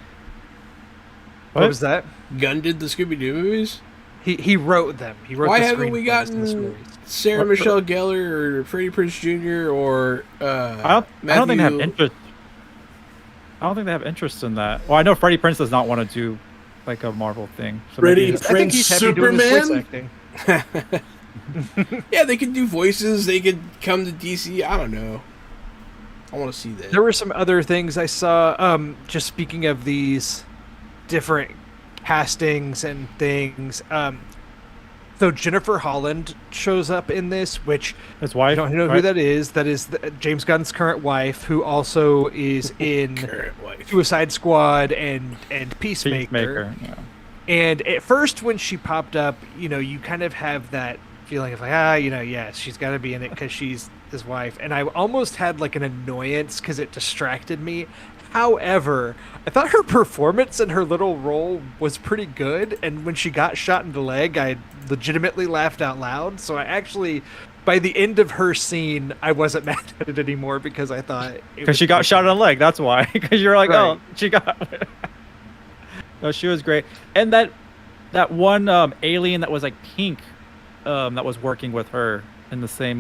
What? what was that? Gunn did the Scooby-Doo movies? He wrote them. He wrote. Why the haven't we screenplays in this gotten movies. Sarah Michelle Gellar or Freddie Prinze Jr. or I don't think they have Matthew- interest. I don't think they have interest in that. Well, I know Freddie Prinze does not want to do like a Marvel thing. So Freddie maybe- I think he's happy doing his voice Superman? acting. Yeah, they could do voices. They could come to DC. I don't know. I want to see that. There were some other things I saw. Just speaking of these different castings and things. So Jennifer Holland shows up in this, which his wife. I don't know who right? that is. That is James Gunn's current wife, who also is in Current wife. Suicide Squad and Peacemaker. Peacemaker. Yeah. And at first, when she popped up, you know, you kind of have that feeling of like, yes, she's got to be in it because she's his wife. And I almost had like an annoyance because it distracted me. However, I thought her performance and her little role was pretty good. And when she got shot in the leg, I legitimately laughed out loud. So I actually, by the end of her scene, I wasn't mad at it anymore because I thought Because she got shot in the leg. That's why. Because you're like, Right. oh, she got. No, she was great. And that one alien that was like pink, that was working with her in the same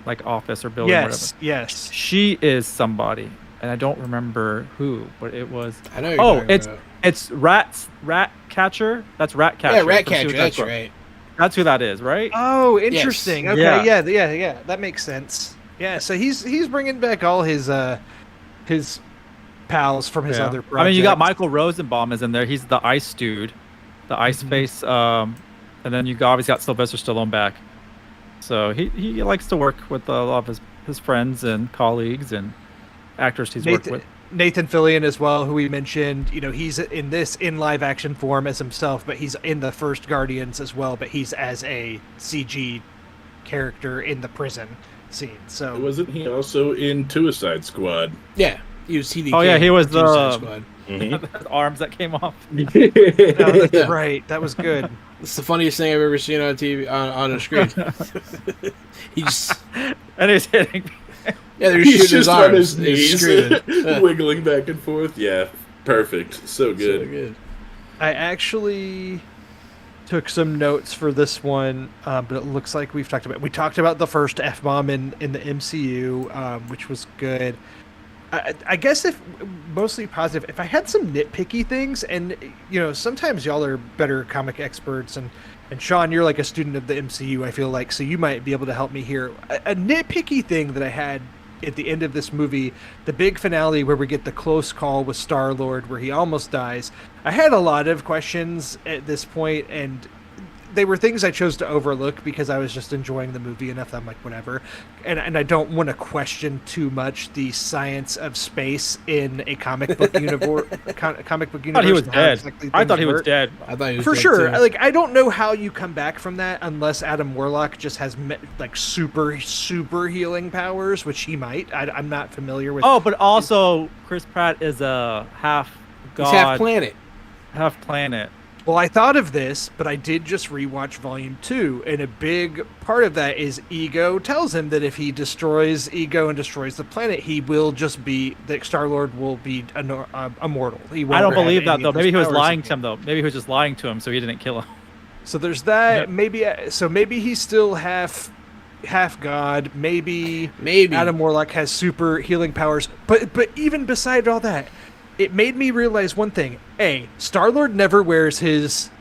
like office or building. Yes, Whatever. yes. She is somebody, and I don't remember who, but it was. I know. You're Oh, talking about. it's Rat Catcher. That's Rat Catcher. Yeah, Rat from Catcher. Suicide That's Squad. right. That's who that is, right? Oh, interesting. Yes. Okay, Yeah. yeah, that makes sense. Yeah, so he's bringing back all his pals from his Yeah. other projects. I mean, you got Michael Rosenbaum is in there. He's the ice dude, the ice face. And then you obviously got Sylvester Stallone back. So he likes to work with a lot of his his friends and colleagues and actors he's worked with. Nathan Fillion as well, who we mentioned. You know, he's in this in live action form as himself, but he's in the first Guardians as well. But he's as a CG character in the prison scene. So Wasn't he also in Suicide Squad? Yeah, he was TDK. Oh, yeah, he was Suicide the- Squad. Mhm. Arms that came off. no, that's right. That was good. It's the funniest thing I've ever seen on TV on a screen. he just And he's hitting. yeah, they're He's shooting his just on arms. his He's knees, screaming. Yeah. wiggling back and forth. Yeah, perfect. So So good. good. I actually took some notes for this one, but it looks like we talked about the first F-bomb in the MCU, which was good. I guess if mostly positive, if I had some nitpicky things, and you know, sometimes y'all are better comic experts, and Sean, you're like a student of the MCU, I feel like, so you might be able to help me here. A nitpicky thing that I had at the end of this movie, the big finale where we get the close call with Star-Lord where he almost dies. I had a lot of questions at this point, and they were things I chose to overlook because I was just enjoying the movie enough that I'm like, whatever. And I don't want to question too much the science of space in a comic book universe. Comic book I thought he was universe and how dead. exactly I things thought he was work. dead. I thought he was For dead, sure. too. Like, I don't know how you come back from that unless Adam Warlock just has like super healing powers, which he might. I'm not familiar with. Oh, but also Chris Pratt is a half god, He's half planet. half planet. Well, I thought of this, but I did just rewatch Volume 2, and a big part of that is Ego tells him that if he destroys Ego and destroys the planet, he will just be, that Star-Lord will be immortal. He won't I don't have believe that any though. of his Maybe he was powers lying again. to him though. Maybe he was just lying to him so he didn't kill him. So there's that. Yep. Maybe he's still half god. Maybe Maybe. Adam Warlock has super healing powers. But even beside all that, it made me realize one thing. Star-Lord never wears his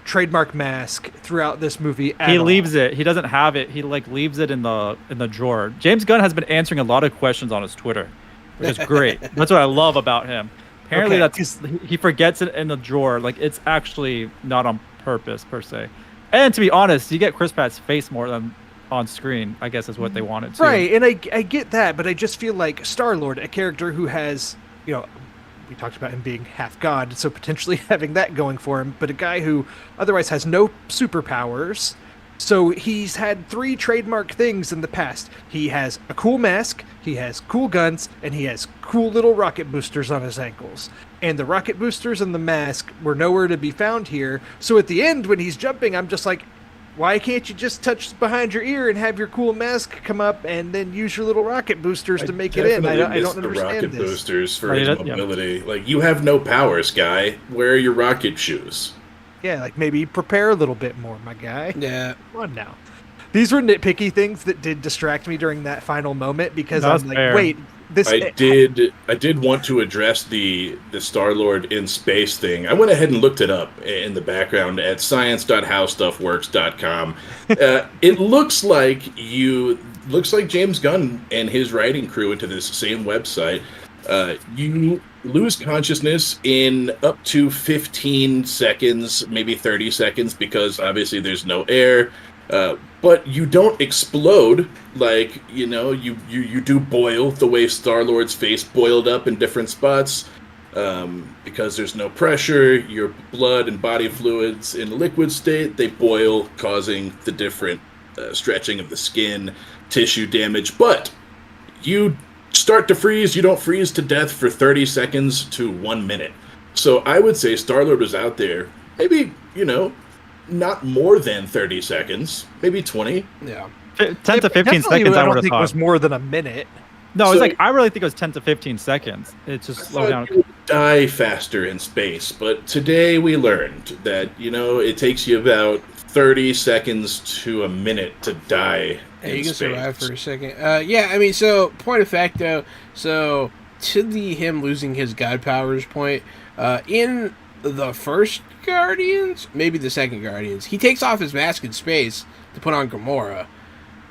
trademark mask throughout this movie at He all. leaves it. He doesn't have it. He like leaves it in the drawer. James Gunn has been answering a lot of questions on his Twitter, which is great. That's what I love about him. Apparently, Okay, that's he forgets it in the drawer. Like it's actually not on purpose per se. And to be honest, you get Chris Pratt's face more than on screen. I guess is what they wanted to. Right, and I get that, but I just feel like Star-Lord, a character who has, you know, we talked about him being half god, so potentially having that going for him, but a guy who otherwise has no superpowers. So he's had 3 trademark things in the past. He has a cool mask, he has cool guns, and he has cool little rocket boosters on his ankles. And the rocket boosters and the mask were nowhere to be found here. So at the end, when he's jumping, I'm just like, why can't you just touch behind your ear and have your cool mask come up and then use your little rocket boosters to make it in? I don't miss the understand rocket this. boosters for Right, his yeah. mobility. Like, you have no powers, guy. Where are your rocket shoes? Yeah, like maybe prepare a little bit more, my guy. Yeah. Come on now. These were nitpicky things that did distract me during that final moment because That's I'm like, fair. wait, this. I did want to address the Star-Lord in space thing. I went ahead and looked it up in the background at science.howstuffworks.com. It looks like James Gunn and his writing crew into this same website. You lose consciousness in up to 15 seconds, maybe 30 seconds, because obviously there's no air. But you don't explode like, you do boil the way Star-Lord's face boiled up in different spots. Because there's no pressure, your blood and body fluids in liquid state, they boil, causing the different stretching of the skin, tissue damage. But you start to freeze, you don't freeze to death for 30 seconds to 1 minute. So I would say Star-Lord was out there, maybe, not more than 30 seconds, maybe 20. Yeah. 10 to 15 Definitely, seconds. I I would don't have think it was thought. more than a minute. No, it's So- like I really think it was 10 to 15 seconds. It's just slow down. You would die faster in space, but today we learned that, it takes you about 30 seconds to a minute to die Yeah, in you can space. survive for a second. Yeah, I mean, so point of fact though, so to him losing his god powers point, in the first Guardians, maybe the second Guardians, he takes off his mask in space to put on Gamora,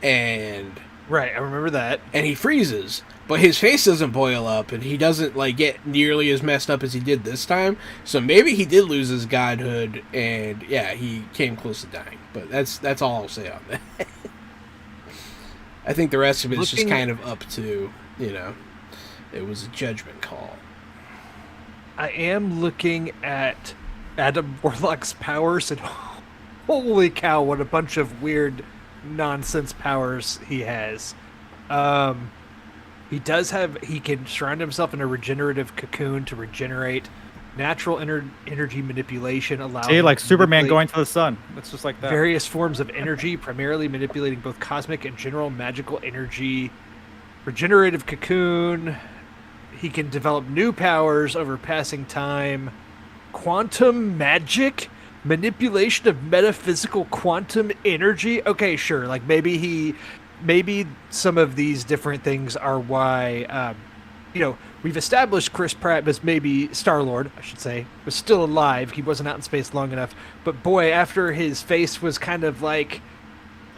and Right, I remember that. he freezes, but his face doesn't boil up, and he doesn't get nearly as messed up as he did this time. So maybe he did lose his godhood, and yeah, he came close to dying. But that's all I'll say on that. I think the rest of it is just Looking- kind of up to, it was a judgment call. I am looking at Adam Warlock's powers, and holy cow, what a bunch of weird nonsense powers he has. He can surround himself in a regenerative cocoon to regenerate. Natural energy manipulation allows See, like him to Superman manipulate going to the sun. It's just like that. various forms of energy, primarily manipulating both cosmic and general magical energy. Regenerative cocoon. He can develop new powers over passing time. Quantum magic, manipulation of metaphysical quantum energy. Okay, sure. Like maybe some of these different things are why. We've established Chris Pratt was maybe Star-Lord, I should say, was still alive. He wasn't out in space long enough. But boy, after his face was kind of like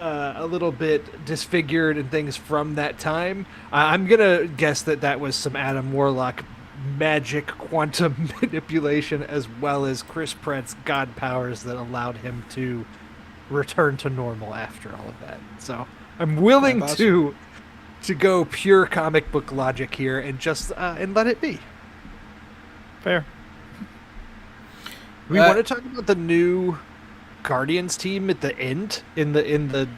a little bit disfigured and things from that time, I'm going to guess that was some Adam Warlock magic quantum manipulation as well as Chris Pratt's god powers that allowed him to return to normal after all of that. So I'm willing That's awesome. to go pure comic book logic here and just and let it be. Fair. We want to talk about the new Guardians team at the end in the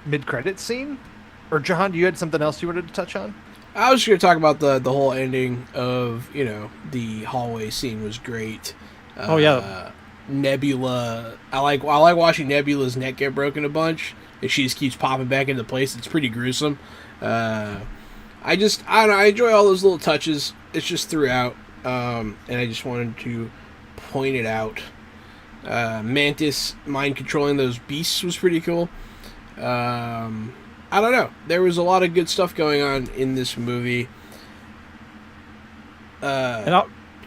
mid-credits scene, or Jahan, you had something else you wanted to touch on? I was just going to talk about the whole ending of, the hallway scene was great. Oh, yeah. Nebula. I like watching Nebula's neck get broken a bunch, and she just keeps popping back into place. It's pretty gruesome. I don't know. I enjoy all those little touches. It's just throughout, and I just wanted to point it out. Mantis mind controlling those beasts was pretty cool. I don't know. There was a lot of good stuff going on in this movie.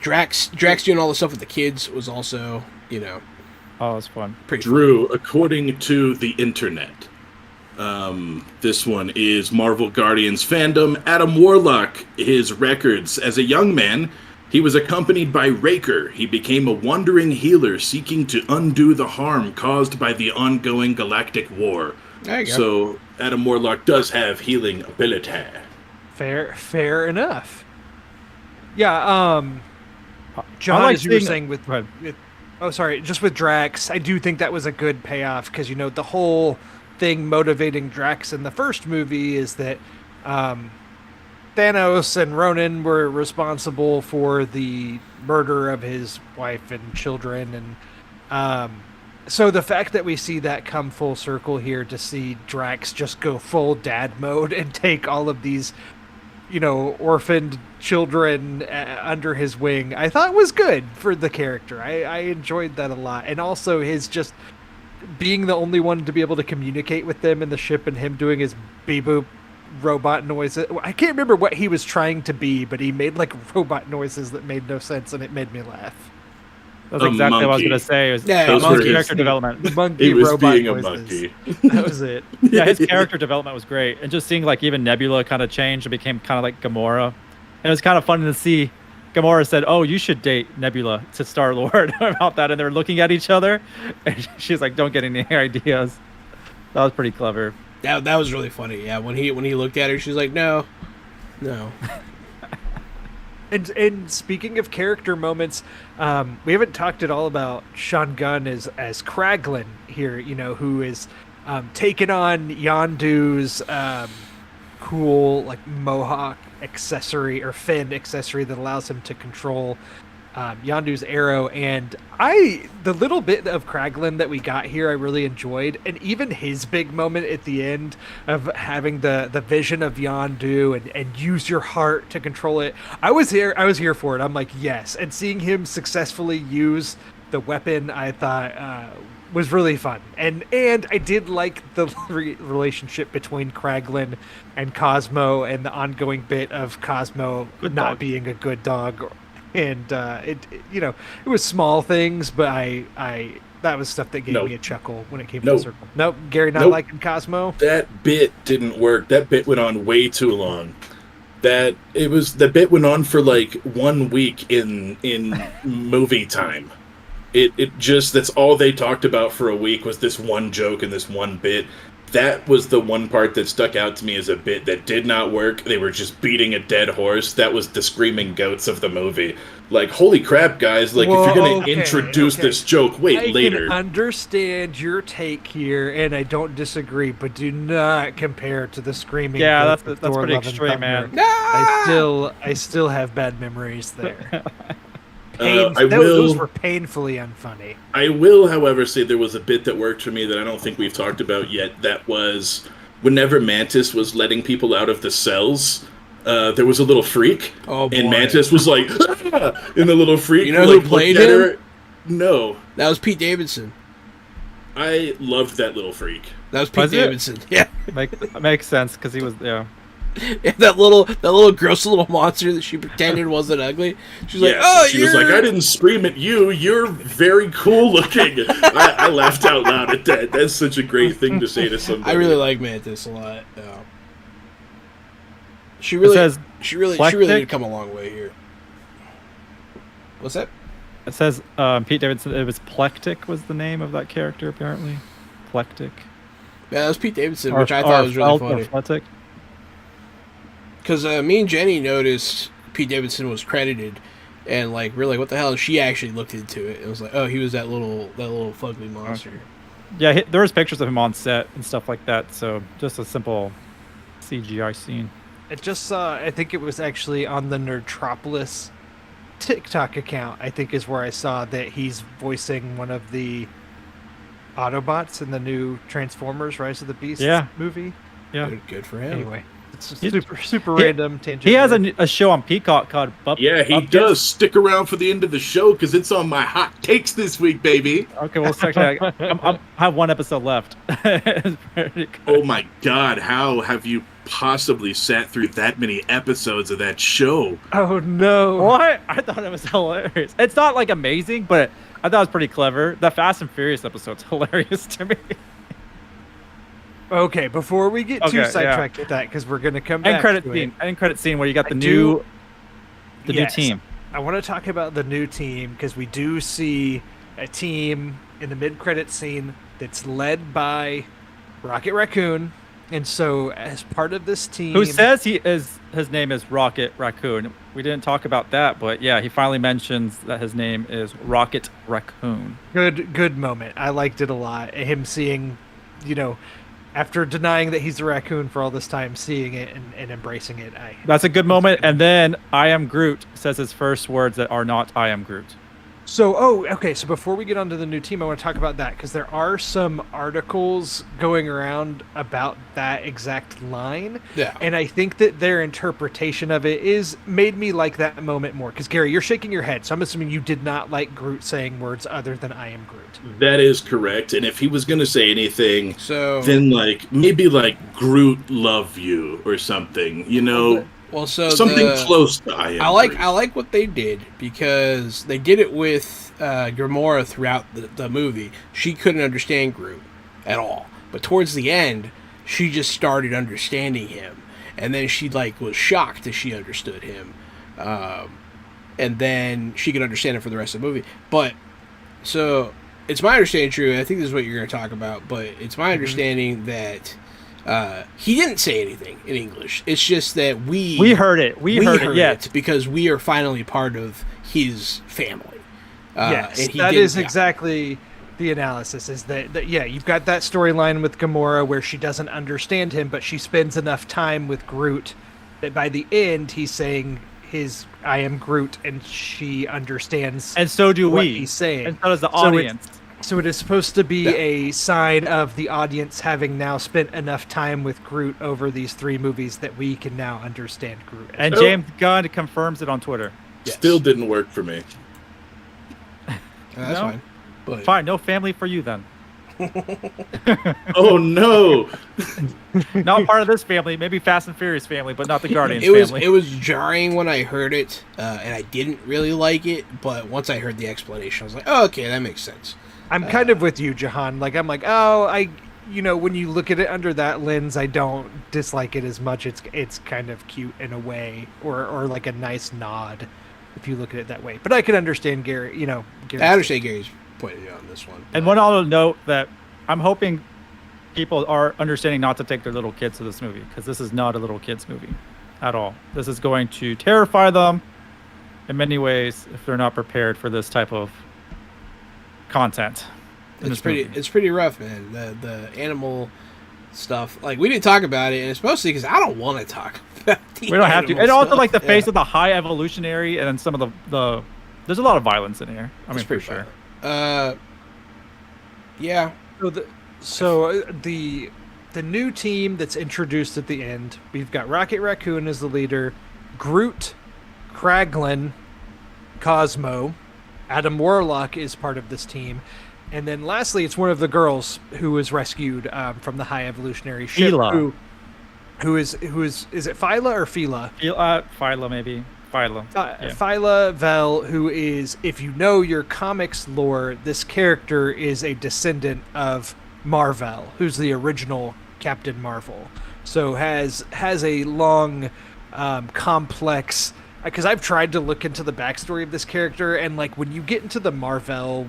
Drax doing all the stuff with the kids was also, oh, it was fun. pretty Drew, according to the internet, this one is Marvel Guardians fandom. Adam Warlock, his records. As a young man, he was accompanied by Raker. He became a wandering healer seeking to undo the harm caused by the ongoing galactic war. There you go. So Adam Warlock does have healing ability. Fair enough. Yeah, John, like as you were seeing- saying with, Go ahead. just with Drax, I do think that was a good payoff because the whole thing motivating Drax in the first movie is that Thanos and Ronan were responsible for the murder of his wife and children, and so the fact that we see that come full circle here to see Drax just go full dad mode and take all of these orphaned children under his wing, I thought was good for the character. I enjoyed that a lot. And also his just being the only one to be able to communicate with them in the ship and him doing his beep-boop robot noises. I can't remember what he was trying to be, but he made like robot noises that made no sense and it made me laugh. That's A exactly what I was monkey. going to say. It was Yeah, Those were monkey his- character development. The monkey He was robot being a noises. monkey. That was it. Yeah, his character development was great. And just seeing like even Nebula kind of change and became kind of like Gamora. And it was kind of fun to see Gamora said, "Oh, you should date Nebula," to Star-Lord about that. And they're looking at each other. And she's like, "Don't get any ideas." That was pretty clever. That was really funny. Yeah, when he looked at her, she's like, no. And speaking of character moments, we haven't talked at all about Sean Gunn as Kraglin here, who is taken on Yondu's cool like mohawk accessory or fin accessory that allows him to control Yondu's arrow. And the little bit of Kraglin that we got here I really enjoyed, and even his big moment at the end of having the vision of Yondu and use your heart to control it. I was here for it. I'm like, yes. And seeing him successfully use the weapon, I thought was really fun. And I did like the relationship between Kraglin and Cosmo and the ongoing bit of Cosmo Good not dog. being a good dog. And it was small things, but I that was stuff that gave Nope. me a chuckle when it came Nope. full circle. Nope, Gary not Nope. liking Cosmo. That bit didn't work. That bit went on way too long. The bit went on for like 1 week in movie time. It just, that's all they talked about for a week was this one joke and this one bit. that was the one part that stuck out to me as a bit that did not work. They were just beating a dead horse. That was the screaming goats of the movie. Like, holy crap, guys! Like, Whoa, if you're gonna okay, introduce okay. this joke, wait I later. can understand your take here, and I don't disagree, but do not compare to the screaming. Yeah, goat that's of pretty Thor: Love and extreme, Thunder. man. I still have bad memories there. I Those will. were painfully unfunny. I will, however, say there was a bit that worked for me that I don't think we've talked about yet. That was whenever Mantis was letting people out of the cells. There was a little freak, Oh, and boy. Mantis was like, "Ah!" and the little freak. You know like, who played looked at him? her. No, That was Pete Davidson. I loved that little freak. That was Pete Was it? Davidson. Yeah. Makes sense because he was Yeah, that little gross little monster that she pretended wasn't ugly. She's like, Yeah, "Oh, she was like, I didn't scream at you. You're very cool looking." I laughed out loud at that. That's such a great thing to say to somebody. I really like Mantis a lot. She really, says she really Plectic? did come a long way here. What's that? It says Pete Davidson. It was Plectic was the name of that character apparently. Plectic. Yeah, that was Pete Davidson, which I thought was really funny. Plectic. Because me and Jenny noticed Pete Davidson was credited, and like we're like, what the hell? She actually looked into it. It was like, oh, he was that little fugly monster. Yeah, there was pictures of him on set and stuff like that. So just a simple CGI scene. I just saw, I think it was actually on the Nerdtropolis TikTok account, I think is where I saw that he's voicing one of the Autobots in the new Transformers Rise of the Beasts movie. Yeah. Good for him. Anyway, it's He's- super random tangent. He has there. a show on Peacock called Yeah, he does. Stick around for the end of the show because it's on my hot takes this week, baby. Okay, well, actually, I have one episode left. It's pretty good. Oh my god, how have you possibly sat through that many episodes of that show? Oh no! What? I thought it was hilarious. It's not like amazing, but I thought it was pretty clever. The Fast and Furious episode's hilarious to me. Okay, before we get too Okay, sidetracked with that, because we're gonna come back End credit to scene. it. End credit scene where you got the I new Yes. team. I want to talk about the new team because we do see a team in the mid-credit scene that's led by Rocket Raccoon, and so as part of this team, Who says his name is Rocket Raccoon? We didn't talk about that, but yeah, he finally mentions that his name is Rocket Raccoon. good moment. I liked it a lot. Him seeing, after denying that he's a raccoon for all this time, seeing it and embracing it. That's a good moment. And then I am Groot says his first words that are not I am Groot. So before we get onto the new team, I want to talk about that because there are some articles going around about that exact line. Yeah. And I think that their interpretation of it made me like that moment more. Because, Gary, you're shaking your head, so I'm assuming you did not like Groot saying words other than I am Groot. That is correct. And if he was going to say anything, So then maybe Groot love you or something, well, so something close to I am. I like Groot. what they did because they did it with Gamora throughout the movie. She couldn't understand Groot at all, but towards the end, she just started understanding him, and then she was shocked that she understood him, and then she could understand him for the rest of the movie. But so it's my understanding, true. I think this is what you're going to talk about, but it's my understanding that. He didn't say anything in English. It's just that we heard it. We heard it. Yeah. because we are finally part of his family. Yes, and he that did- is yeah. exactly the analysis. Is that you've got that storyline with Gamora where she doesn't understand him, but she spends enough time with Groot that by the end he's saying his I am Groot, and she understands. And so do what we. he's saying. And so does the So it's- audience. So it is supposed to be Yeah. a sign of the audience having now spent enough time with Groot over these 3 movies that we can now understand Groot. And So- James Gunn confirms it on Twitter. Yes. Still didn't work for me. That's No? fine. But Fine, no family for you then. Oh no! Not part of this family. Maybe Fast and Furious family, but not the Guardians family. it was jarring when I heard it, and I didn't really like it. But once I heard the explanation, I was like, oh, okay, that makes sense. I'm kind of with you, Jahan. When you look at it under that lens, I don't dislike it as much. It's kind of cute in a way, or like a nice nod, if you look at it that way. But I can understand Gary. Gary's I understand Gary's point of view on this one. And one other note that I'm hoping people are understanding not to take their little kids to this movie, because this is not a little kids movie at all. This is going to terrify them in many ways if they're not prepared for this type of content. It's pretty rough, man. The animal stuff, like, we didn't talk about it, and it's mostly because I don't want to talk about the We don't have to. animal And also, stuff. like, the face Yeah. of the high evolutionary, and then some of the there's a lot of violence in here. I mean, It's for pretty sure. violent. Yeah. So the new team that's introduced at the end, we've got Rocket Raccoon as the leader, Groot, Kraglin, Cosmo, Adam Warlock is part of this team, and then lastly, it's one of the girls who was rescued from the High Evolutionary ship. Phyla. Who is it Phyla or Phyla? Phyla, maybe. Phyla. Yeah. Phyla Vel, who is, if you know your comics lore, this character is a descendant of Marvel, who's the original Captain Marvel. So has a long, complex. Because I've tried to look into the backstory of this character, and like when you get into the Marvel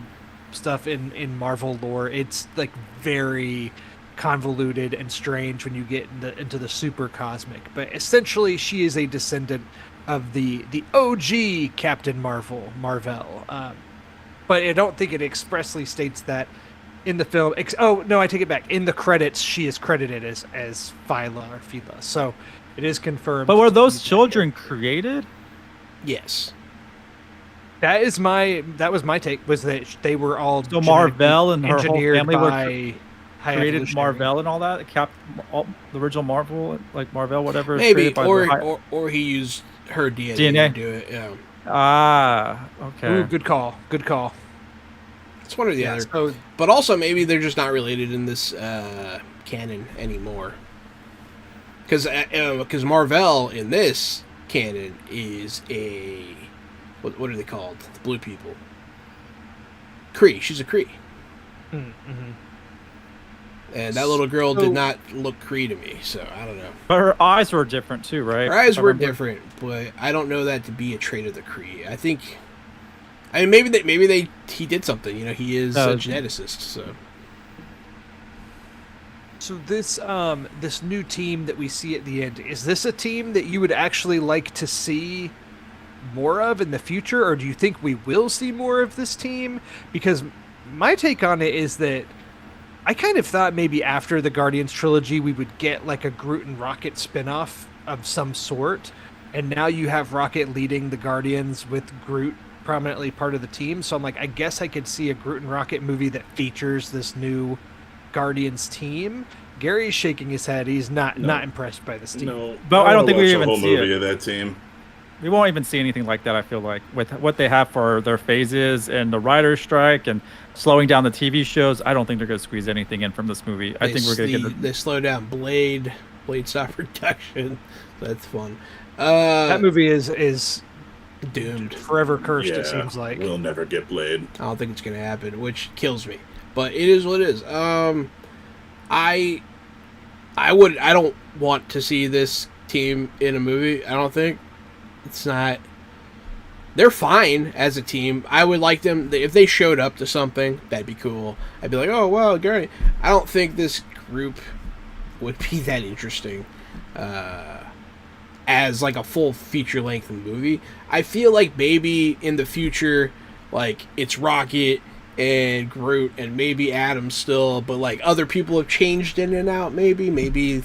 stuff in Marvel lore, it's like very convoluted and strange when you get into the super cosmic. But essentially, she is a descendant of the OG Captain Marvel. But I don't think it expressly states that in the film. Oh no, I take it back. In the credits, she is credited as Phyla or Phyla. So it is confirmed. But were those children created? Yes. That was my take. Was that they were all So Marvel and her whole engineered family were by High created Evolutionary. Marvel and all that. The original Marvel, like Marvel, whatever. is Maybe, created by the high- or he used her DNA, DNA. to do it. Yeah. Okay. Ooh, good call. It's one or the Yeah, other. so But also, maybe they're just not related in this canon anymore. Because Marvel in this canon is a what are they called? The blue people. Kree. She's a Kree, mm-hmm. and that little girl So- did not look Kree to me. So I don't know. But her eyes were different too, right? Her eyes I were remember. different, but I don't know that to be a trait of the Kree. I mean, maybe he did something. You know, he is a geneticist, so. So this new team that we see at the end, is this a team that you would actually like to see more of in the future, or do you think we will see more of this team? Because my take on it is that I kind of thought maybe after the Guardians trilogy we would get like a Groot and Rocket spinoff of some sort, and now you have Rocket leading the Guardians with Groot prominently part of the team. So I'm like, I guess I could see a Groot and Rocket movie that features this new Guardians team. Gary's shaking his head. He's not impressed by this team. No, But I don't think we watch a even whole see movie it. of that team. We won't even see anything like that, I feel like, with what they have for their phases and the writer's strike and slowing down the TV shows. I don't think they're going to squeeze anything in from this movie. I think we're going to get They slow down Blade stop production. That's fun. That movie is doomed. forever cursed. Yeah, It seems like. we'll never get Blade. I don't think it's gonna happen, which kills me. But it is what it is. I don't want to see this team in a movie. I don't think it's not. They're fine as a team. I would like them if they showed up to something. That'd be cool. I'd be like, oh wow, great. I don't think this group would be that interesting as like a full feature length movie. I feel like maybe in the future, like it's Rocket and Groot and maybe Adam still, but like other people have changed in and out. Maybe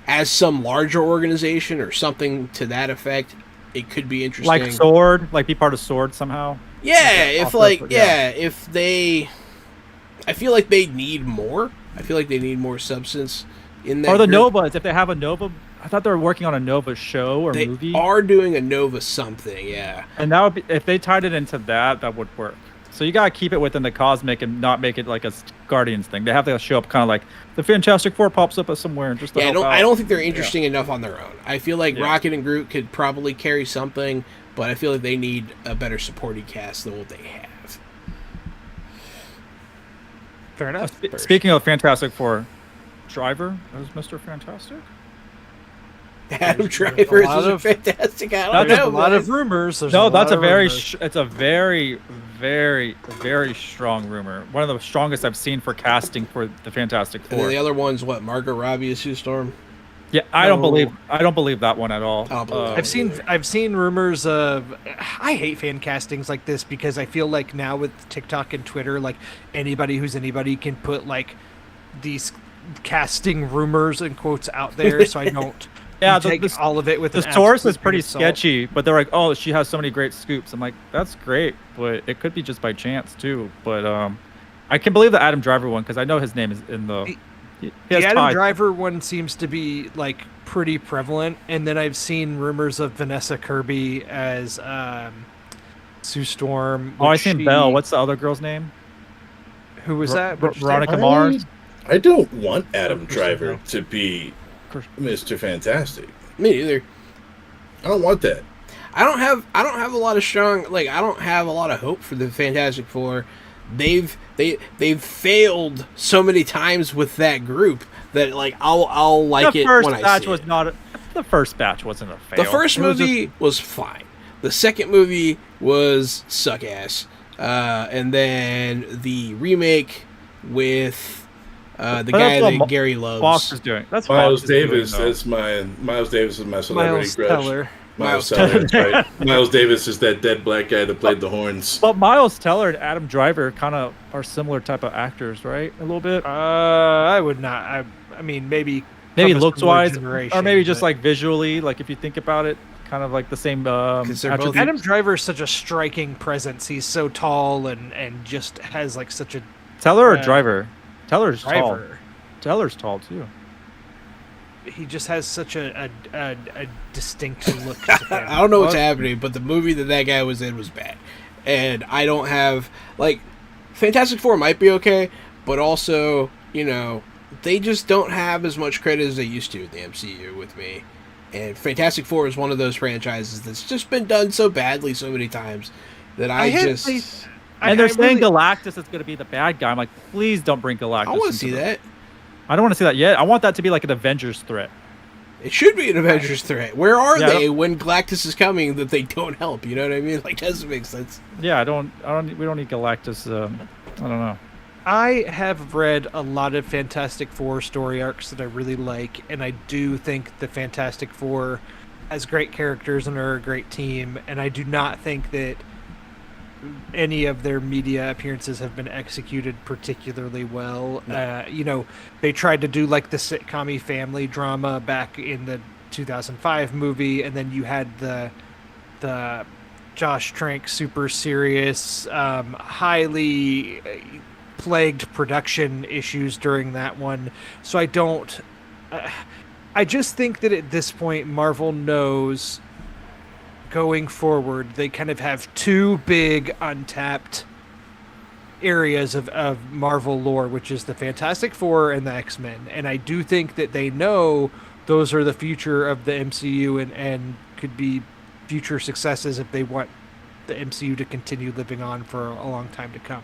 as some larger organization or something to that effect, it could be interesting. like Sword, like be part of Sword somehow. Yeah, Off the- if they, I feel like they need more. I feel like they need more substance in that. Or the group. Novas, if they have a Nova. I thought they were working on a Nova show or They movie. are doing a Nova something, yeah. And that would be, if they tied it into that, that would work. So you gotta keep it within the cosmic and not make it like a Guardians thing. They have to show up kind of like the Fantastic Four pops up somewhere and just to Yeah, help I out. don't think they're interesting enough on their own. I feel like Yeah. Rocket and Groot could probably carry something, but I feel like they need a better supporting cast than what they have. Fair enough. Speaking of Fantastic Four, Driver as Mr. Fantastic. Adam There's Driver a lot is a of- fantastic. I don't There's know. a lot man. of rumors. There's No, a that's lot a of very, rumors. it's a very, very, very strong rumor. One of the strongest I've seen for casting for the Fantastic And then Four. the other one's what? Margot Robbie as Sue Storm. Yeah, I don't No. believe that one at all. I don't believe that. I've seen rumors of. I hate fan castings like this because I feel like now with TikTok and Twitter, like anybody who's anybody can put like these casting rumors and quotes out there. So I don't. Yeah, take all of it with the an source absolute is pretty grain of salt. sketchy, but they're like, oh, she has so many great scoops. I'm like, that's great, but it could be just by chance too. But I can believe the Adam Driver one because I know his name is in the. He The has Adam ties. Driver one seems to be like pretty prevalent, and then I've seen rumors of Vanessa Kirby as Sue Storm. Oh, I which seen she- Belle. What's the other girl's name? Who was that? What'd you say? Veronica Mars. I don't want Adam Christian Driver Bale. to be Christian- Mr. Fantastic. Me neither. I don't want that. I don't have a lot of strong I don't have a lot of hope for the Fantastic Four. They've failed so many times with that group that I'll like The it first when I batch see was it. not. The first batch wasn't a fail. The first It was just- movie was fine. The second movie was suck ass. And then the remake with the But guy that's what that Gary loves. Fox is doing. That's Miles Fox is doing, Davis. though. That's Miles Davis is my celebrity Miles crush. Teller. Miles Teller. That's right. Miles Davis is that dead black guy that played the horns. But Miles Teller and Adam Driver kind of are similar type of actors, right? A little bit. I would not. I mean, maybe Maybe from a looks similar wise, generation, or maybe just but- like visually. Like if you think about it, kind of like the same 'Cause they're both- attributes. Adam Driver is such a striking presence. He's so tall and just has like such a Teller or uh, Driver? Teller's tall. driver. Teller's tall too. He just has such a distinct look to him. I don't know what's happening, but the movie that guy was in was bad. And I don't have Fantastic Four might be okay, but also, they just don't have as much credit as they used to in the MCU with me. And Fantastic Four is one of those franchises that's just been done so badly so many times that I had just faith- And they're I saying really- Galactus is going to be the bad guy. I'm like, please don't bring Galactus. I want into to see the- that. I don't want to see that yet. I want that to be like an Avengers threat. It should be an Avengers threat. Where are Yeah. they when Galactus is coming that they don't help? You know what I mean? Doesn't make sense. Yeah, we don't need Galactus. I don't know. I have read a lot of Fantastic Four story arcs that I really like, and I do think the Fantastic Four has great characters and are a great team, and I do not think that any of their media appearances have been executed particularly well. They tried to do like the sitcom-y family drama back in the 2005 movie, and then you had the Josh Trank super serious, highly plagued production issues during that one. So I just think that at this point Marvel knows going forward they kind of have two big untapped areas of Marvel lore, which is the Fantastic Four and the X-Men. And I do think that they know those are the future of the MCU and could be future successes if they want the MCU to continue living on for a long time to come.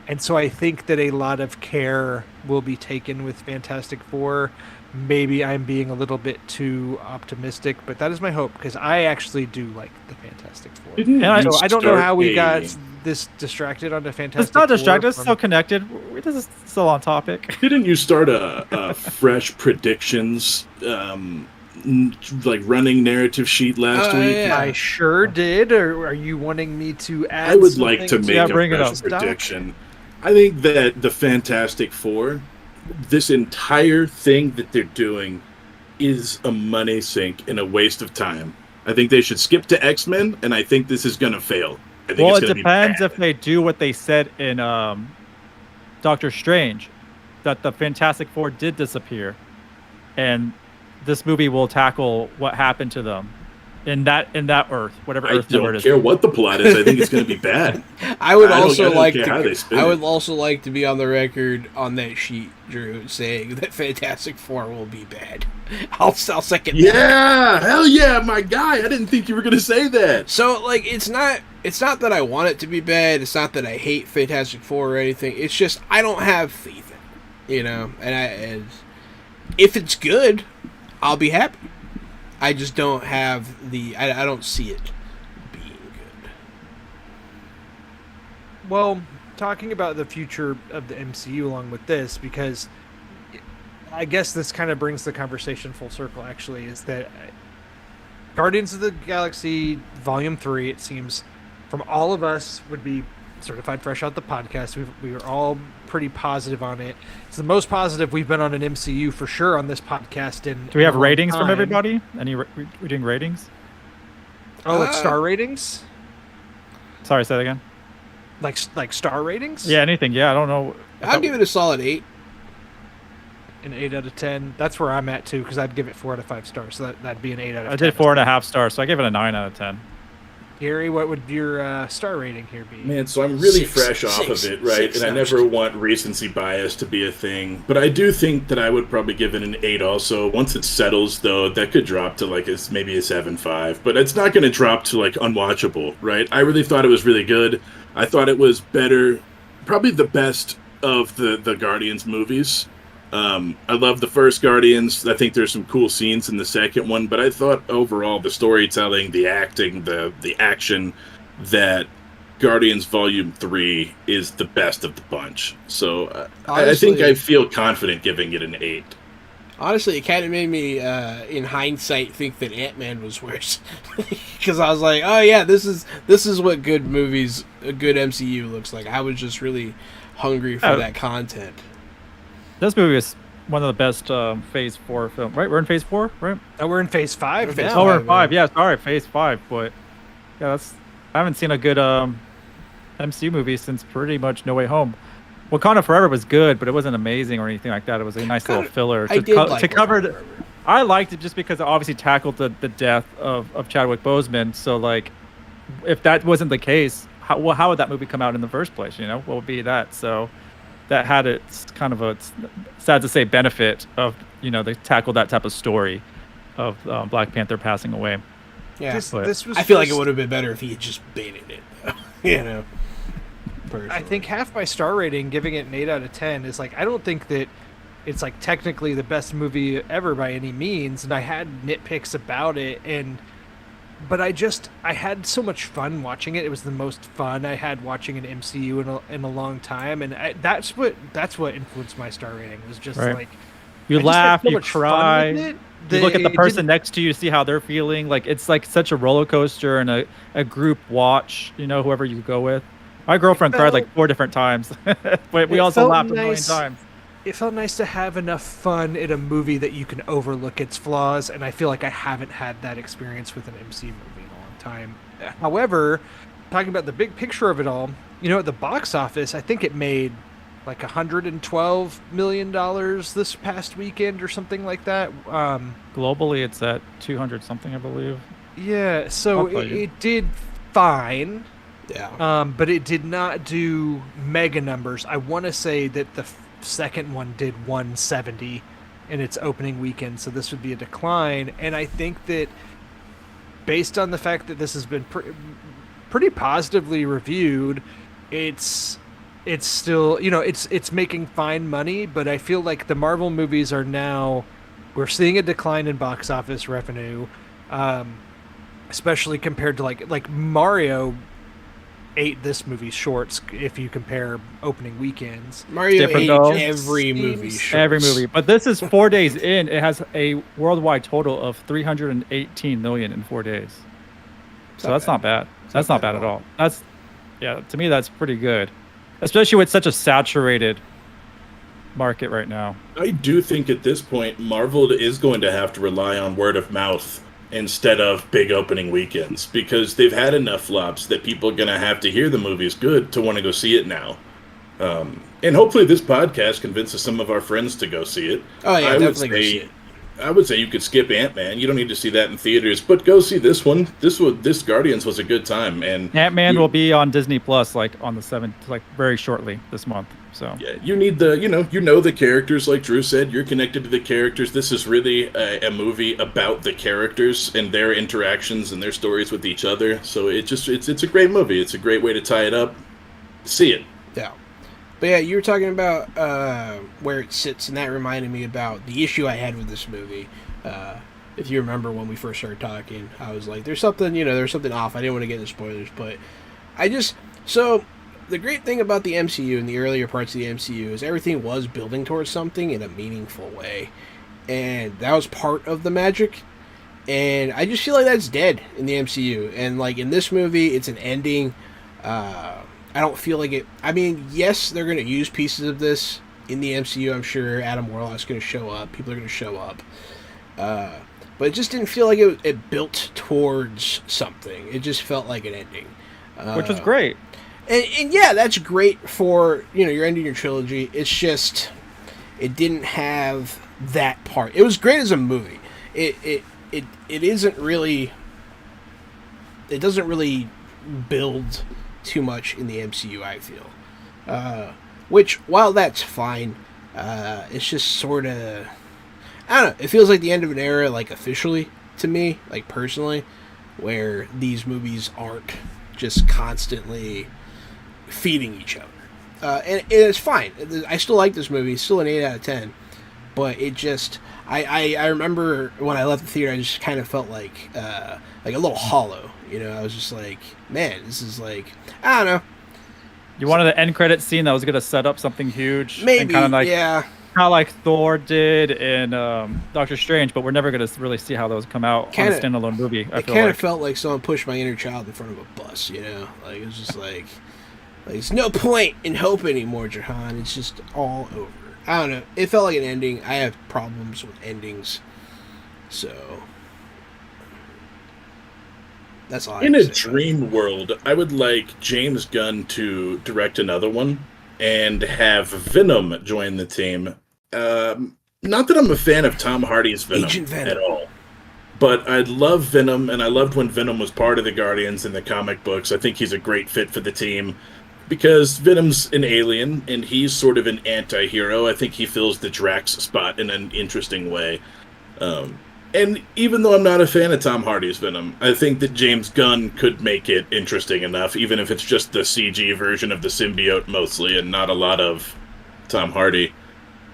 And so I think that a lot of care will be taken with Fantastic Four. Maybe I'm being a little bit too optimistic, but that is my hope because I actually do like the Fantastic Four. Didn't And you So I don't know start how we a- got this distracted onto Fantastic It's not Four distracted. It's from- still connected. This is still on topic. Didn't you start a fresh predictions running narrative sheet last week? Yeah. I sure did. Or are you wanting me to add? I would like to something make Yeah, a bring it fresh up. prediction. I think that the Fantastic Four, this entire thing that they're doing, is a money sink and a waste of time. I think they should skip to X-Men, and I think this is going to fail. I think Well, it's it gonna be depends bad. if they do what they said in Doctor Strange, that the Fantastic Four did disappear, and this movie will tackle what happened to them in that Earth, whatever I Earth number it don't is. care what the plot is. I think it's going to be bad. I would I don't- also I don't like care how they to. spin I it. would also like to be on the record on that sheet, Drew, saying that Fantastic Four will be bad. I'll second that. Yeah, hell yeah, my guy. I didn't think you were going to say that. So it's not that I want it to be bad. It's not that I hate Fantastic Four or anything. It's just I don't have faith in it, and if it's good, I'll be happy. I just don't have the. I don't see it being good. Well, talking about the future of the MCU along with this, because I guess this kind of brings the conversation full circle, actually, is that Guardians of the Galaxy Volume 3, it seems, from all of us, would be certified fresh out the podcast. We were all pretty positive on it. It's the most positive we've been on an MCU for sure on this podcast. Do we have ratings from everybody? We're doing ratings? Oh, like star ratings? Sorry, say that again. Like star ratings? Yeah, anything. Yeah, I don't know. I'll give it a solid 8. An 8 out of 10. That's where I'm at too, because I'd give it 4 out of 5 stars. So that'd be an 8 out of 10. I did 4.5 stars, so I gave it a 9 out of 10. Gary, what would your star rating here be? Man, so I'm really fresh off of it, right? And I never want recency bias to be a thing. But I do think that I would probably give it an 8 also. Once it settles, though, that could drop to like maybe a 7.5. But it's not going to drop to like unwatchable, right? I really thought it was really good. I thought it was better, probably the best of the Guardians movies. I love the first Guardians. I think there's some cool scenes in the second one, but I thought overall the storytelling, the acting, the action, that Guardians Volume 3 is the best of the bunch. So I think I feel confident giving it an 8. Honestly, it kind of made me, in hindsight, think that Ant-Man was worse. Because I was like, oh yeah, this is what good movies, a good MCU looks like. I was just really hungry for that content. This movie is one of the best Phase 4 films, right? We're in Phase 4, right? Oh, we're in Phase 5 now. Oh, we're in 5. Yeah, sorry, Phase 5. But yeah, I haven't seen a good MCU movie since pretty much No Way Home. Wakanda Forever was good, but it wasn't amazing or anything like that. It was a nice little filler to cover. I liked it just because it obviously tackled the death of Chadwick Boseman. So like, if that wasn't the case, how would that movie come out in the first place? You know, what would be that? So that had its kind of it's sad to say benefit of, you know, they tackled that type of story of Black Panther passing away. Yeah, this was I feel like it would have been better if he had just baited it, though. You know. Personally. I think half my star rating, giving it an 8 out of 10, is like, I don't think that it's like technically the best movie ever by any means, and I had nitpicks about it, but I had so much fun watching it. It was the most fun I had watching an MCU in a long time, and that's what influenced my star rating, was just right. like you laugh, you cry, you look at the person next to you, see how they're feeling. Like, it's like such a roller coaster and a group watch, you know, whoever you go with. My girlfriend cried like 4 different times, but we also laughed a million times. It felt nice to have enough fun in a movie that you can overlook its flaws, and I feel like I haven't had that experience with an MC movie in a long time. However, talking about the big picture of it all, you know, at the box office, I think it made like $112 million this past weekend or something like that. Globally, it's at 200 something, I believe. Yeah, so it did fine. Yeah. But it did not do mega numbers. I want to say that the second one did 170 in its opening weekend, so this would be a decline. And I think that based on the fact that this has been pretty positively reviewed, it's still, you know, it's making fine money, but I feel like the Marvel movies are now, we're seeing a decline in box office revenue, especially compared to like Mario ate this movie's shorts if you compare opening weekends. Mario ate though. every movie shorts. Every movie. But this is 4 days in. It has a worldwide total of 318 million in 4 days. So that's not bad. That's not bad at all. That's, yeah, to me, that's pretty good. Especially with such a saturated market right now. I do think at this point, Marvel is going to have to rely on word of mouth instead of big opening weekends, because they've had enough flops that people are going to have to hear the movie's good to want to go see it now. And hopefully this podcast convinces some of our friends to go see it. Oh yeah, definitely go see it. I would say you could skip Ant-Man. You don't need to see that in theaters, but go see this one. This Guardians was a good time, and Ant-Man will be on Disney Plus like on the 7th, like very shortly this month. So yeah, you need the you know the characters, like Drew said. You're connected to the characters. This is really a movie about the characters and their interactions and their stories with each other. So it's a great movie. It's a great way to tie it up. See it. Yeah. But yeah, you were talking about where it sits, and that reminded me about the issue I had with this movie. If you remember when we first started talking, I was like, there's something off. I didn't want to get into spoilers, but so the great thing about the MCU and the earlier parts of the MCU is everything was building towards something in a meaningful way. And that was part of the magic. And I just feel like that's dead in the MCU. And like in this movie, it's an ending. I don't feel like it. I mean, yes, they're going to use pieces of this in the MCU. I'm sure Adam Warlock's going to show up. People are going to show up. But it just didn't feel like it built towards something. It just felt like an ending. Which was great. And yeah, that's great for, you're ending your trilogy. It's just, it didn't have that part. It was great as a movie. It isn't really, it doesn't really build too much in the MCU, I feel. Which, while that's fine, it's just sort of, I don't know, it feels like the end of an era, like officially, to me, like personally, where these movies aren't just constantly feeding each other. And it's fine. I still like this movie. It's still an 8 out of 10. But it just, I remember when I left the theater, I just kind of felt like a little hollow. I was just like, man, this is like, I don't know. You wanted the end credit scene that was going to set up something huge. Maybe, and kind of like, yeah. Kind of like Thor did in Doctor Strange, but we're never going to really see how those come out on a standalone movie. It kind of felt like someone pushed my inner child in front of a bus, Like, it was just like there's no point in hope anymore, Jahan. It's just all over. I don't know. It felt like an ending. I have problems with endings. So that's all I In a say. dream world, I would like James Gunn to direct another one and have Venom join the team. Not that I'm a fan of Tom Hardy's Agent Venom Venom at all, but I love Venom, and I loved when Venom was part of the Guardians in the comic books. I think he's a great fit for the team because Venom's an alien, and he's sort of an anti-hero. I think he fills the Drax spot in an interesting way. And even though I'm not a fan of Tom Hardy's Venom, I think that James Gunn could make it interesting enough, even if it's just the CG version of the symbiote mostly and not a lot of Tom Hardy.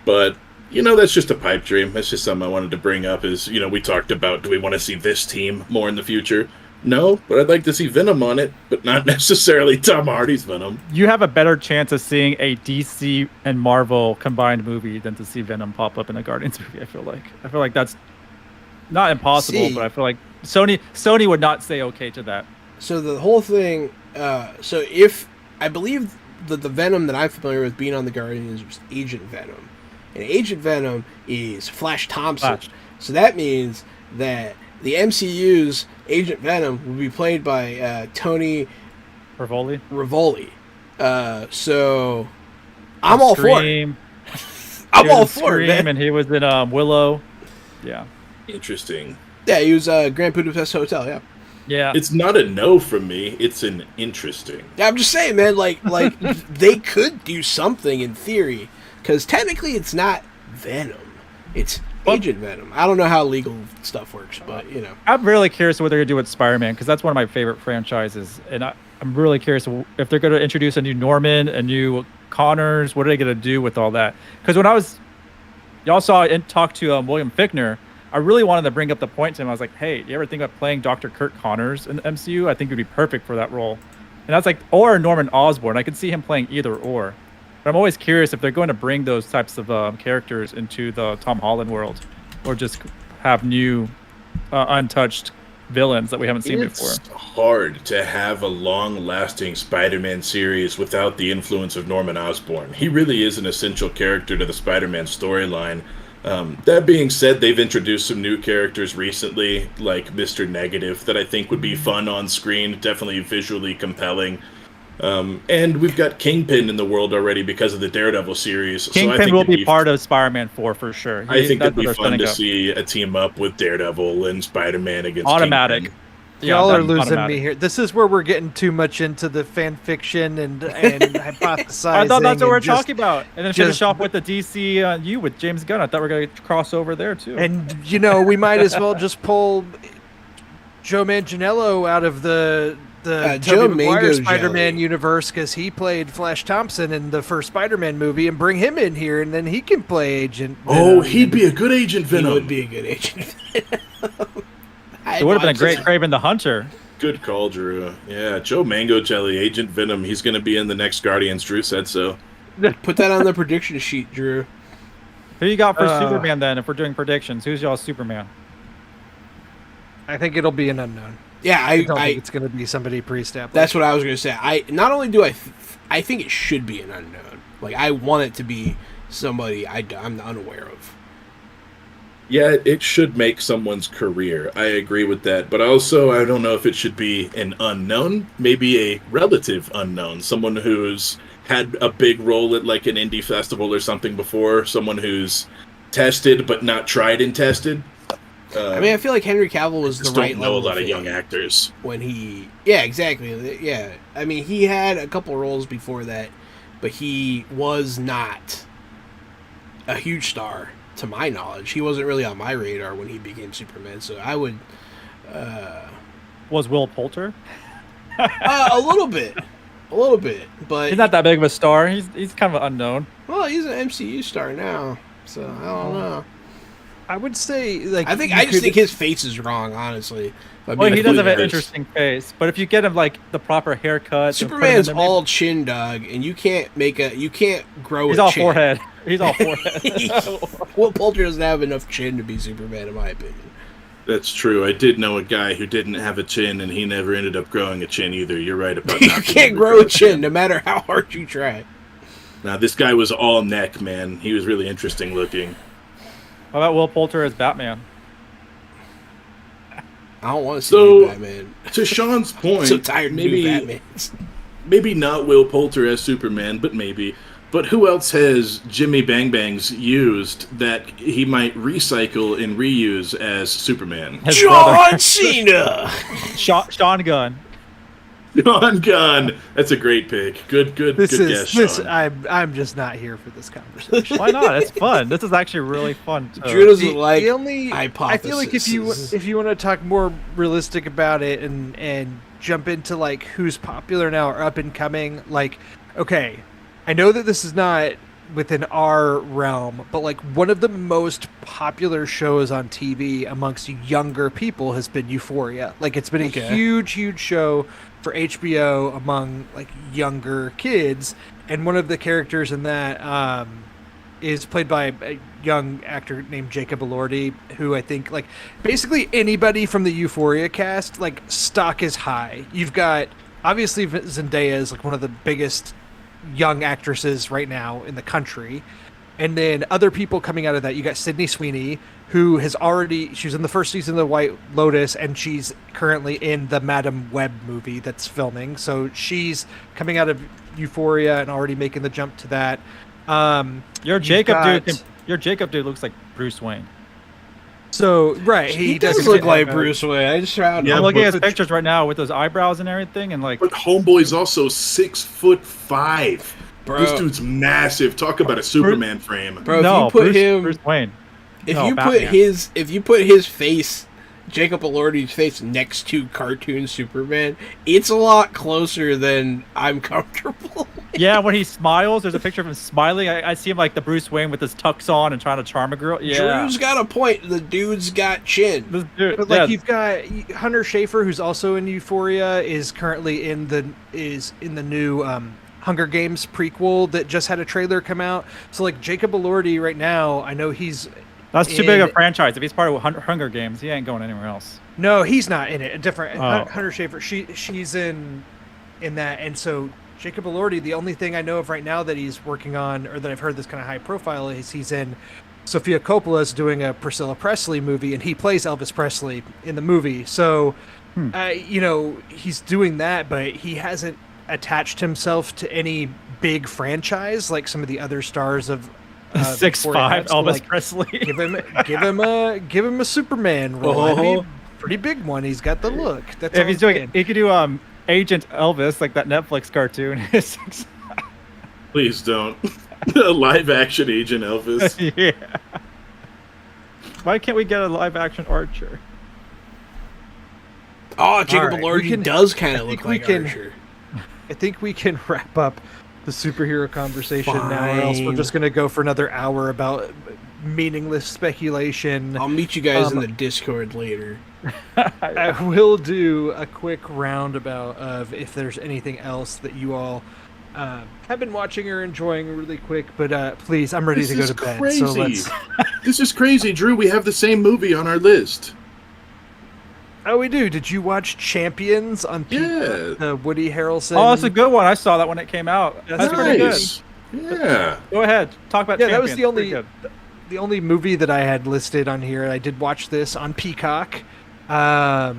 But, that's just a pipe dream. That's just something I wanted to bring up is, we talked about, do we want to see this team more in the future? No, but I'd like to see Venom on it, but not necessarily Tom Hardy's Venom. You have a better chance of seeing a DC and Marvel combined movie than to see Venom pop up in a Guardians movie, I feel like that's not impossible, but I feel like Sony would not say okay to that. So the whole thing, so if I believe that the Venom that I'm familiar with being on the Guardians was Agent Venom, and Agent Venom is Flash Thompson. So that means that the MCU's Agent Venom will be played by Tony Rivoli. So I'm all for it. I'm all for it, man. And he was in Willow. Yeah. Interesting. Yeah, he was Grand Budapest Hotel, yeah. Yeah. It's not a no from me. It's an interesting. Yeah, I'm just saying, man, like they could do something in theory, because technically it's not Venom. It's Agent Venom. I don't know how legal stuff works, but, I'm really curious what they're going to do with Spider-Man, because that's one of my favorite franchises. And I'm really curious if they're going to introduce a new Norman, a new Connors. What are they going to do with all that? Because when y'all saw and talked to William Fichtner, I really wanted to bring up the point to him. I was like, hey, do you ever think about playing Dr. Kurt Connors in the MCU? I think he'd be perfect for that role. And that's like, or Norman Osborn. I could see him playing either or. But I'm always curious if they're going to bring those types of characters into the Tom Holland world, or just have new, untouched villains that we haven't seen before. It's hard to have a long-lasting Spider-Man series without the influence of Norman Osborn. He really is an essential character to the Spider-Man storyline. That being said, they've introduced some new characters recently, like Mr. Negative, that I think would be fun on screen, definitely visually compelling. And we've got Kingpin in the world already because of the Daredevil series. Kingpin will be part of Spider-Man 4 for sure. I think it'd be fun to see a team up with Daredevil and Spider-Man against Automatic. Kingpin. Y'all are losing me here. This is where we're getting too much into the fan fiction and hypothesizing. I thought that's what we're talking about. And then finish off with the DCU with James Gunn. I thought we were going to cross over there too. And, we might as well just pull Joe Manganiello out of the Tobey Maguire Spider-Man universe, because he played Flash Thompson in the first Spider-Man movie, and bring him in here, and then he can play Agent Venom. Oh, he'd be a good Agent Venom. He would be a good Agent Venom. It would have been a great Kraven the Hunter. Good call, Drew. Yeah, Joe Mango Jelly, Agent Venom. He's going to be in the next Guardians. Drew said so. Put that on the prediction sheet, Drew. Who you got for Superman then? If we're doing predictions, who's y'all's Superman? I think it'll be an unknown. Yeah, I don't think it's going to be somebody pre-established. That's what I was going to say. I not only do I think it should be an unknown. Like, I want it to be somebody I'm unaware of. Yeah, it should make someone's career. I agree with that. But also, I don't know if it should be an unknown, maybe a relative unknown. Someone who's had a big role at like an indie festival or something before. Someone who's tested but not tried and tested. I mean, I feel like Henry Cavill was the right level. Don't know a lot of young actors. When he... Yeah, exactly. Yeah. I mean, he had a couple roles before that, but he was not a huge star, to my knowledge. He wasn't really on my radar when he became Superman, so I would... Was Will Poulter? A little bit. A little bit, but... He's not that big of a star. He's kind of unknown. Well, he's an MCU star now, so I don't know. I would say, like... I just think his face is wrong, honestly. Well, he does have an interesting face, but if you get him, like, the proper haircut... Superman's all chin, dog, and you can't grow a chin. He's all forehead. He's all forehead. Will Poulter doesn't have enough chin to be Superman, in my opinion. That's true. I did know a guy who didn't have a chin, and he never ended up growing a chin either. You're right about that. You can't grow a chin, no matter how hard you try. Now, this guy was all neck, man. He was really interesting looking. How about Will Poulter as Batman? I don't want to see new Batman. To Sean's point, I'm so tired of new Batmans. Maybe not Will Poulter as Superman, but maybe. But who else has Jimmy Bang Bangs used that he might recycle and reuse as Superman? John Cena! Sean Gunn. Sean Gunn. That's a great pick. Good guess, Sean. I'm just not here for this conversation. Why not? It's fun. This is actually really fun. Drew doesn't like hypothesis. I feel like if you want to talk more realistic about it and jump into like who's popular now or up and coming, like, okay, I know that this is not within our realm, but like one of the most popular shows on TV amongst younger people has been Euphoria. Like, it's been a huge show for HBO among like younger kids, and one of the characters in that is played by a young actor named Jacob Elordi, who I think like basically anybody from the Euphoria cast, like, stock is high. You've got obviously Zendaya is like one of the biggest young actresses right now in the country, and then other people coming out of that. You got Sydney Sweeney, who she was in the first season of The White Lotus, and she's currently in the Madam Web movie that's filming, so she's coming out of Euphoria and already making the jump to that. Your Jacob dude looks like Bruce Wayne. So right, he does look like Bruce Wayne. I just found. I'm looking at his pictures right now with those eyebrows and everything, and like. But Homeboy's also 6'5". Bro. This dude's massive. Talk about a Superman frame. Bro, no, Bruce Wayne. If you put his face, Jacob Elordi's face, next to cartoon Superman, it's a lot closer than I'm comfortable. Yeah, when he smiles, there's a picture of him smiling. I see him like the Bruce Wayne with his tux on and trying to charm a girl. Yeah, Drew's got a point. The dude's got chin. But like, you've got Hunter Schafer, who's also in Euphoria, is currently in the new Hunger Games prequel that just had a trailer come out. So like Jacob Elordi right now, I know that's too big a franchise. If he's part of Hunger Games, he ain't going anywhere else. No, he's not in it. A different Hunter Schafer. She's in that, and so Jacob Elordi, the only thing I know of right now that he's working on, or that I've heard that's kind of high profile, is he's in Sofia Coppola's doing a Priscilla Presley movie, and he plays Elvis Presley in the movie. So, he's doing that, but he hasn't attached himself to any big franchise like some of the other stars of 6'5" Elvis Presley. give him a Superman role. Pretty big one. He's got the look. That's if he's doing it, he could do Agent Elvis, like that Netflix cartoon. Please don't. Live action Agent Elvis. Yeah. Why can't we get a live action Archer? Oh, Jacob Elordi does kind of look like Archer. I think we can wrap up the superhero conversation now, or else we're just going to go for another hour about meaningless speculation. I'll meet you guys in the Discord later. I will do a quick roundabout of if there's anything else that you all have been watching or enjoying really quick. But please, I'm ready to go to bed. Crazy. So let's. This is crazy, Drew. We have the same movie on our list. Oh, we do. Did you watch Champions on Yeah. Woody Harrelson? Oh, that's a good one. I saw that when it came out. That's pretty good. Nice. Yeah. Go ahead. Talk about Yeah, that Champions. was Pretty good. the only movie that I had listed on here. I did watch this on Peacock. Yeah,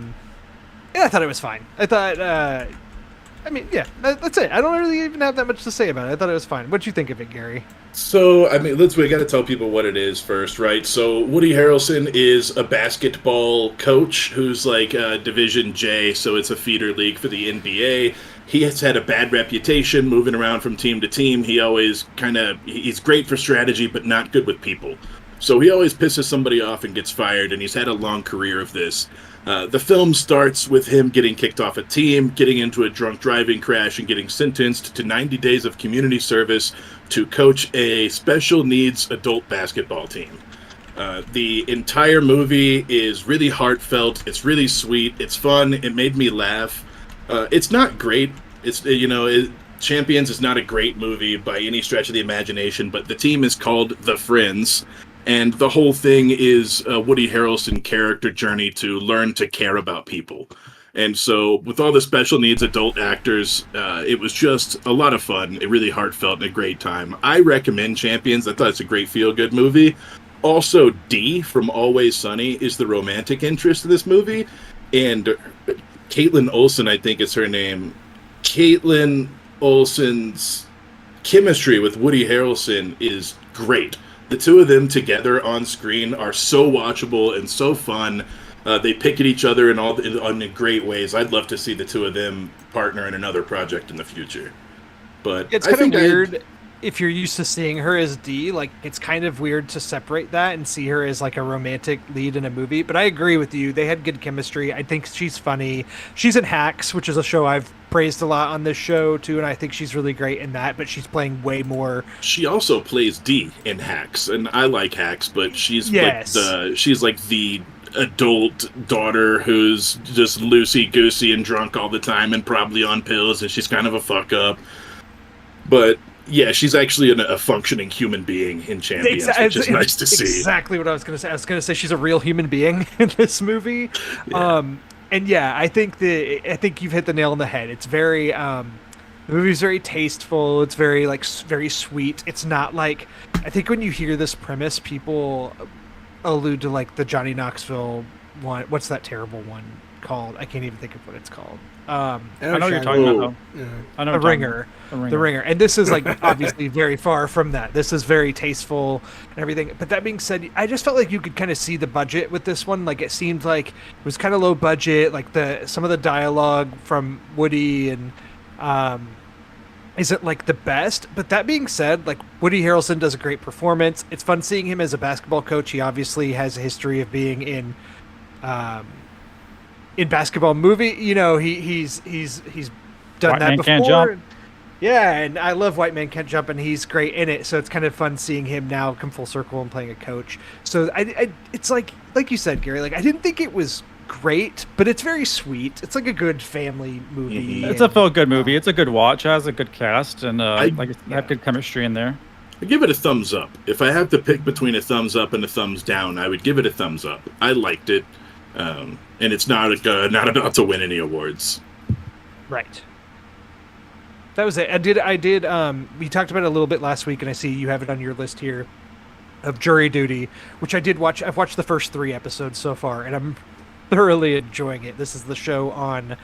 I thought it was fine. I thought, I mean, yeah, that's it. I don't really even have that much to say about it. I thought it was fine. What'd you think of it, Gary? So, I mean, we got to tell people what it is first, right? So, Woody Harrelson is a basketball coach who's like Division J, so it's a feeder league for the NBA. He has had a bad reputation moving around from team to team. He always he's great for strategy, but not good with people. So he always pisses somebody off and gets fired, and he's had a long career of this. The film starts with him getting kicked off a team, getting into a drunk driving crash, and getting sentenced to 90 days of community service to coach a special needs adult basketball team. The entire movie is really heartfelt. It's really sweet. It's fun. It made me laugh. It's not great. Champions is not a great movie by any stretch of the imagination, but the team is called The Friends. And the whole thing is a Woody Harrelson character journey to learn to care about people. And so with all the special needs adult actors, it was just a lot of fun. It really heartfelt and a great time. I recommend Champions. I thought it's a great feel-good movie. Also, Dee from Always Sunny is the romantic interest of this movie. And Caitlin Olsen, I think is her name. Caitlin Olsen's chemistry with Woody Harrelson is great. The two of them together on screen are so watchable and so fun. They pick at each other in great ways. I'd love to see the two of them partner in another project in the future. But It's kind of weird if you're used to seeing her as Dee. Like, it's kind of weird to separate that and see her as like a romantic lead in a movie. But I agree with you. They had good chemistry. I think she's funny. She's in Hacks, which is a show I've praised a lot on this show too, and I think she's really great in that. But she's playing way more. She also plays Dee in Hacks, and I like Hacks, but she's like the adult daughter who's just loosey-goosey and drunk all the time and probably on pills, and she's kind of a fuck-up. But yeah, she's actually a functioning human being in Champions, which is nice to see. Exactly what I was going to say. I was going to say she's a real human being in this movie. Yeah. And yeah, I think you've hit the nail on the head. It's very the movie's very tasteful. It's very very sweet. It's not like, I think when you hear this premise, people allude to like the Johnny Knoxville one. What's that terrible one called? I can't even think of what it's called. I know what you're talking about, though. Yeah. I know The what you're talking Ringer. about. The Ringer. And this is like obviously very far from that. This is very tasteful and everything. But that being said, I just felt like you could kind of see the budget with this one. Like, it seemed like it was kind of low budget. Like some of the dialogue from Woody and isn't like the best. But that being said, like, Woody Harrelson does a great performance. It's fun seeing him as a basketball coach. He obviously has a history of being in basketball movie. You know, he's done White that Man before. Can't Jump. Yeah, and I love White Man Can't Jump, and he's great in it. So it's kind of fun seeing him now come full circle and playing a coach. So it's like you said, Gary. Like, I didn't think it was great, but it's very sweet. It's like a good family movie. It's a feel-good movie. It's a good watch. It has a good cast, and have good chemistry in there. I give it a thumbs up. If I have to pick between a thumbs up and a thumbs down, I would give it a thumbs up. I liked it, and it's not about to win any awards. Right. That was it. I did. We talked about it a little bit last week, and I see you have it on your list here of Jury Duty, which I did watch. I've watched the first 3 episodes so far, and I'm thoroughly enjoying it. This is the show on,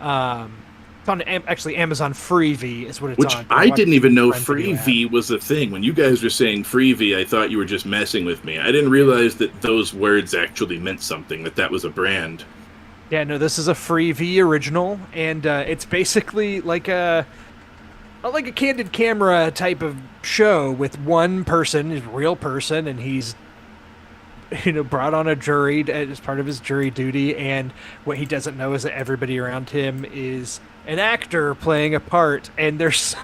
it's on actually Amazon Freevee is what it's Which on. I didn't even know Prime Video app. Freevee was a thing. When you guys were saying Freevee, I thought you were just messing with me. I didn't realize that those words actually meant something, that was a brand. Yeah, no, this is a Freevee original, and it's basically like a candid camera type of show with one person, a real person, and he's brought on a jury as part of his jury duty. And what he doesn't know is that everybody around him is an actor playing a part, and there's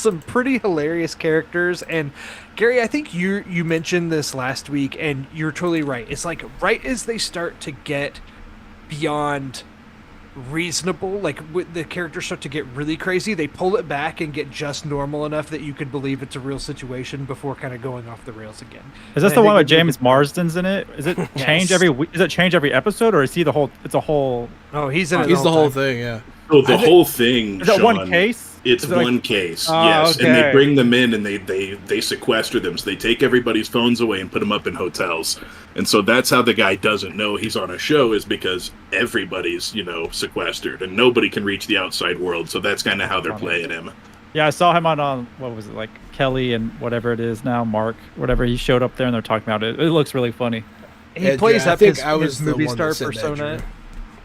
some pretty hilarious characters. And Gary, I think you mentioned this last week, and you're totally right. It's like right as they start to get beyond reasonable, like the characters start to get really crazy, they pull it back and get just normal enough that you can believe it's a real situation before kind of going off the rails again. Is this the one with James Marsden's in it? Is it change every week? Is it change every episode, or is he the whole? It's a whole. Oh, he's in it. He's the whole thing. Yeah. So the whole thing. Is it one case? It's one case, yes. Okay. And they bring them in and they sequester them. So they take everybody's phones away and put them up in hotels. And so that's how the guy doesn't know he's on a show, is because everybody's, sequestered and nobody can reach the outside world. So that's kind of how they're playing him. Yeah, I saw him on what was it, like Kelly and whatever it is now, Mark, whatever. He showed up there and they're talking about it. It looks really funny. He plays up his movie star persona.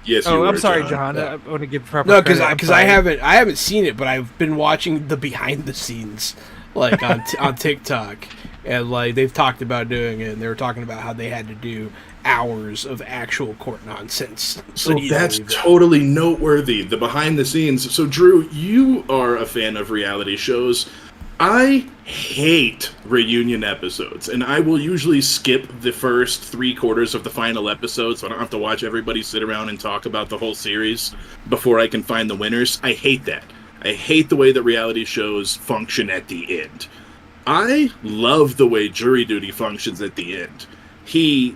Yes. I'm sorry, John. I want to give proper No, because I haven't seen it, but I've been watching the behind the scenes, like on TikTok, and like they've talked about doing it, and they were talking about how they had to do hours of actual court nonsense. So that's totally noteworthy. The behind the scenes. So Drew, you are a fan of reality shows. I hate reunion episodes, and I will usually skip the first 3/4 of the final episode, so I don't have to watch everybody sit around and talk about the whole series before I can find the winners. I hate that. I hate the way that reality shows function at the end. I love the way Jury Duty functions at the end. He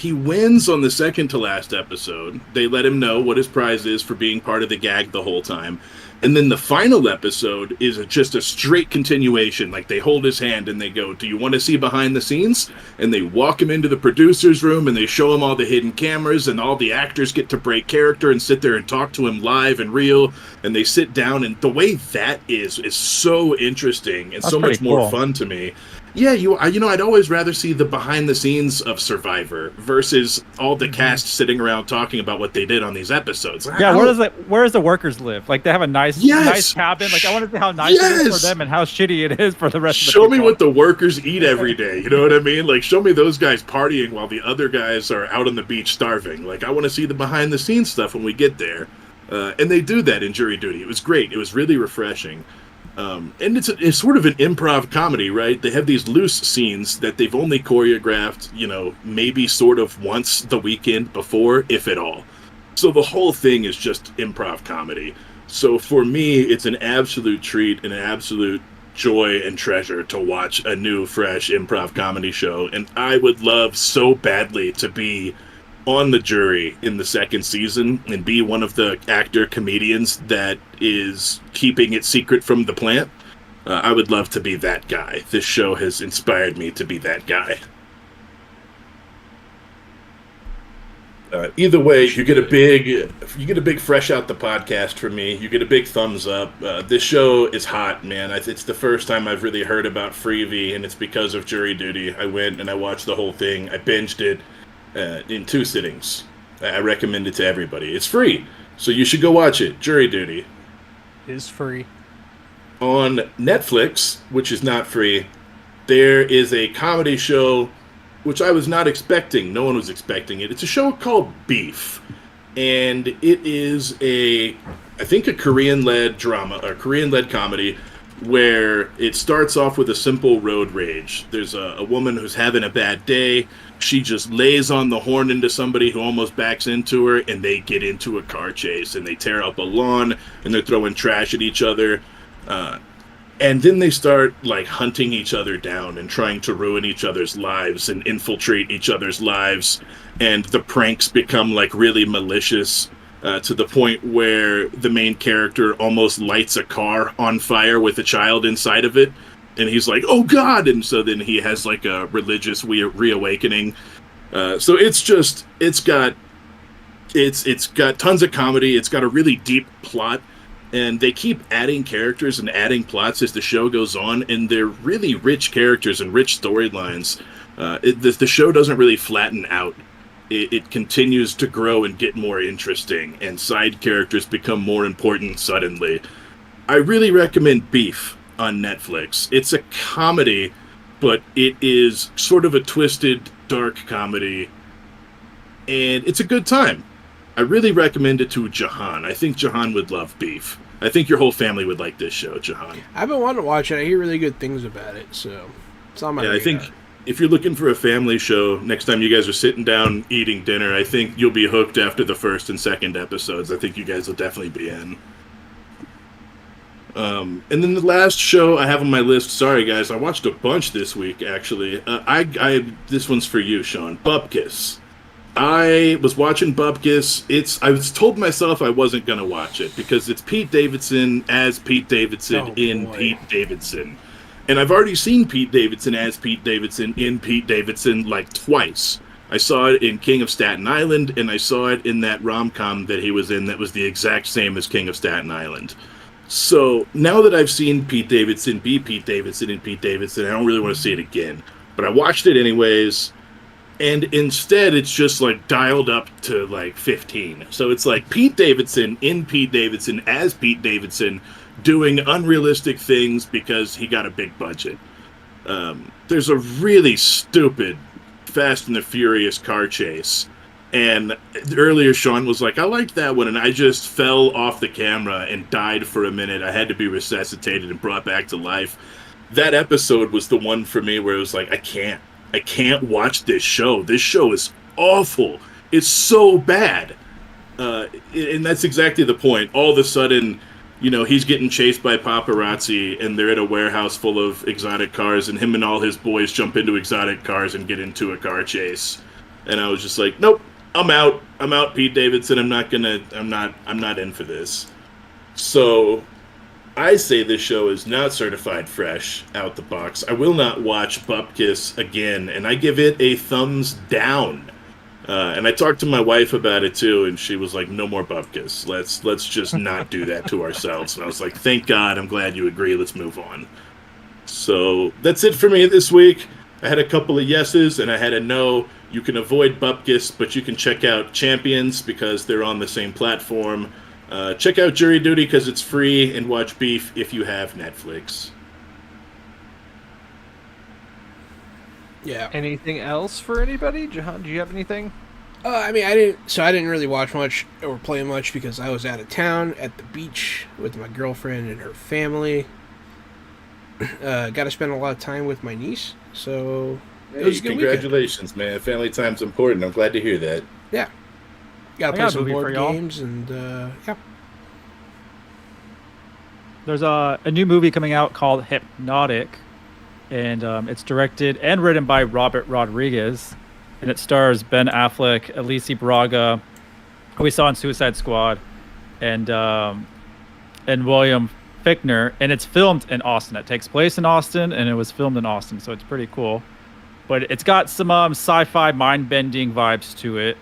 wins on the second to last episode. They let him know what his prize is for being part of the gag the whole time. And then the final episode is just a straight continuation. Like, they hold his hand and they go, "Do you want to see behind the scenes?" And they walk him into the producer's room and they show him all the hidden cameras, and all the actors get to break character and sit there and talk to him live and real. And they sit down, and the way that is so interesting and so much more fun to me. Yeah, I'd always rather see the behind the scenes of Survivor versus all the cast sitting around talking about what they did on these episodes. Yeah, where does the workers live? Like, they have a nice cabin. Like, I want to see how nice it is for them and how shitty it is for the rest of the people. Show me what the workers eat every day. You know what I mean? Like, show me those guys partying while the other guys are out on the beach starving. Like, I want to see the behind the scenes stuff when we get there. And they do that in Jury Duty. It was great. It was really refreshing. And it's sort of an improv comedy, right? They have these loose scenes that they've only choreographed, maybe sort of once the weekend before, if at all. So the whole thing is just improv comedy. So for me, it's an absolute treat and an absolute joy and treasure to watch a new, fresh improv comedy show. And I would love so badly to be on the jury in the second season and be one of the actor comedians that is keeping it secret from the plant. I would love to be that guy. This show has inspired me to be that guy. Either way, you get a big fresh out the podcast from me. You get a big thumbs up. This show is hot, man. It's the first time I've really heard about Freevee, and it's because of Jury Duty. I went and I watched the whole thing. I binged it in 2 sittings. I recommend it to everybody. It's free, so you should go watch it. Jury Duty is free. On Netflix, which is not free, there is a comedy show which I was not expecting. No one was expecting it. It's a show called Beef, and it is I think a Korean-led drama or Korean-led comedy where it starts off with a simple road rage. There's a woman who's having a bad day. She just lays on the horn into somebody who almost backs into her, and they get into a car chase, and they tear up a lawn, and they're throwing trash at each other. And then they start, like, hunting each other down and trying to ruin each other's lives and infiltrate each other's lives. And the pranks become, like, really malicious. To the point where the main character almost lights a car on fire with a child inside of it. And he's like, "Oh God!" And so then he has like a religious reawakening. So it's got tons of comedy. It's got a really deep plot. And they keep adding characters and adding plots as the show goes on. And they're really rich characters and rich storylines. The show doesn't really flatten out. It continues to grow and get more interesting, and side characters become more important suddenly. I really recommend Beef on Netflix. It's a comedy, but it is sort of a twisted, dark comedy, and it's a good time. I really recommend it to Jahan. I think Jahan would love Beef. I think your whole family would like this show, Jahan. I've been wanting to watch it. I hear really good things about it, so it's on my Yeah, I radar. think if you're looking for a family show, next time you guys are sitting down eating dinner, I think you'll be hooked after the first and second episodes. I think you guys will definitely be in. And then the last show I have on my list. Sorry, guys, I watched a bunch this week. Actually, this one's for you, Sean. Bupkis. I was watching Bupkis. I was told myself I wasn't gonna watch it because it's Pete Davidson as Pete Davidson Oh, in boy. Pete Davidson, and I've already seen Pete Davidson as Pete Davidson in Pete Davidson like twice. I saw it in King of Staten Island, and I saw it in that rom-com that he was in that was the exact same as King of Staten Island. So now that I've seen Pete Davidson be Pete Davidson in Pete Davidson, I don't really want to see it again. But I watched it anyways, and instead it's just like dialed up to like 15. So it's like Pete Davidson in Pete Davidson as Pete Davidson doing unrealistic things because he got a big budget. There's a really stupid Fast and the Furious car chase. And earlier, Sean was like, I liked that one, and I just fell off the camera and died for a minute. I had to be resuscitated and brought back to life. That episode was the one for me where it was like, I can't watch this show. This show is awful. It's so bad. And that's exactly the point. All of a sudden, he's getting chased by paparazzi, and they're at a warehouse full of exotic cars, and him and all his boys jump into exotic cars and get into a car chase. And I was just like, nope. I'm out, Pete Davidson. I'm not in for this. So I say this show is not certified fresh out the box. I will not watch Bupkis again, and I give it a thumbs down. And I talked to my wife about it too, and she was like, no more Bupkis. Let's just not do that to ourselves. And I was like, thank God, I'm glad you agree. Let's move on. So that's it for me this week. I had a couple of yeses and I had a no. You can avoid Bupkis, but you can check out Champions because they're on the same platform. Check out Jury Duty because it's free, and watch Beef if you have Netflix. Yeah. Anything else for anybody? Jahan, do you have anything? I didn't really watch much or play much because I was out of town at the beach with my girlfriend and her family. Got to spend a lot of time with my niece, so it was a good Congratulations, man. Family time's important. I'm glad to hear that. weekend. Got to I play got a some movie for board y'all. games and yeah. There's a new movie coming out called Hypnotic, and it's directed and written by Robert Rodriguez, and it stars Ben Affleck, Alicia Braga, who we saw in Suicide Squad, and William Fichtner, and it's filmed in Austin. It takes place in Austin, and it was filmed in Austin, so it's pretty cool. But it's got some sci-fi mind-bending vibes to it,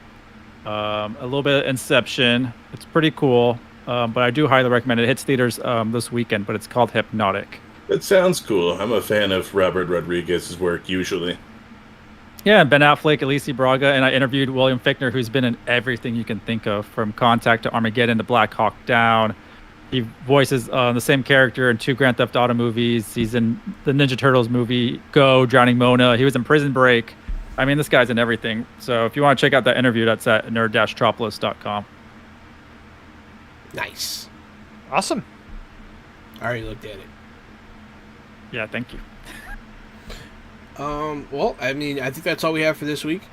a little bit of Inception. It's pretty cool. But I do highly recommend it. It hits theaters this weekend, but it's called Hypnotic. That sounds cool. I'm a fan of Robert Rodriguez's work usually. Yeah, Ben Affleck, Alicia Braga, and I interviewed William Fichtner, who's been in everything you can think of, from Contact to Armageddon to Black Hawk Down. He voices the same character in 2 Grand Theft Auto movies. He's in the Ninja Turtles movie, Go, Drowning Mona. He was in Prison Break. I mean, this guy's in everything. So if you want to check out that interview, that's at nerd-tropolis.com. Nice. Awesome. I already looked at it. Yeah, thank you. Well, I mean, I think that's all we have for this week.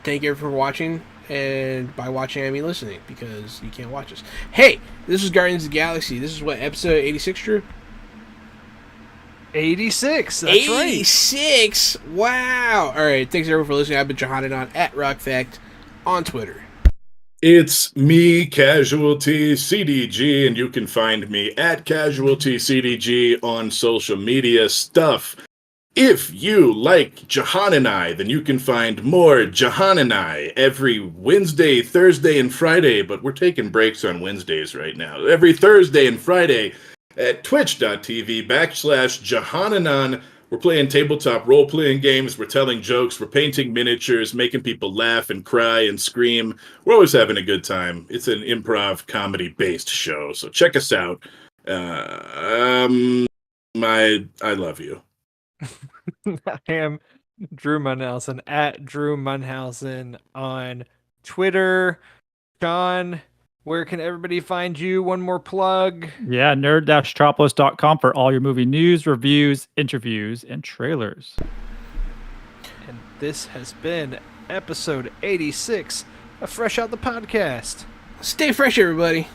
Thank you for watching, and by watching, I mean listening, because you can't watch us. Hey, this is Guardians of the Galaxy. This is what, episode 86, Drew? 86. That's right. 86! Wow! Alright, thanks everyone for listening. I've been Johananon at RockFact on Twitter. It's me, Casualty CDG, and you can find me at Casualty CDG on social media stuff. If you like Jahan and I, then you can find more Jahan and I every Wednesday, Thursday, and Friday, but we're taking breaks on Wednesdays right now. Every Thursday and Friday at twitch.tv/Johananon. We're playing tabletop role-playing games, we're telling jokes, we're painting miniatures, making people laugh and cry and scream. We're always having a good time. It's an improv comedy-based show, so check us out. I love you. I am Drew Munhausen at Drew Munhausen on Twitter. Sean, Where can everybody find you? One more plug. Yeah, nerd-tropolis.com for all your movie news, reviews, interviews, and trailers. And this has been episode 86 of Fresh Out the Podcast. Stay fresh, everybody.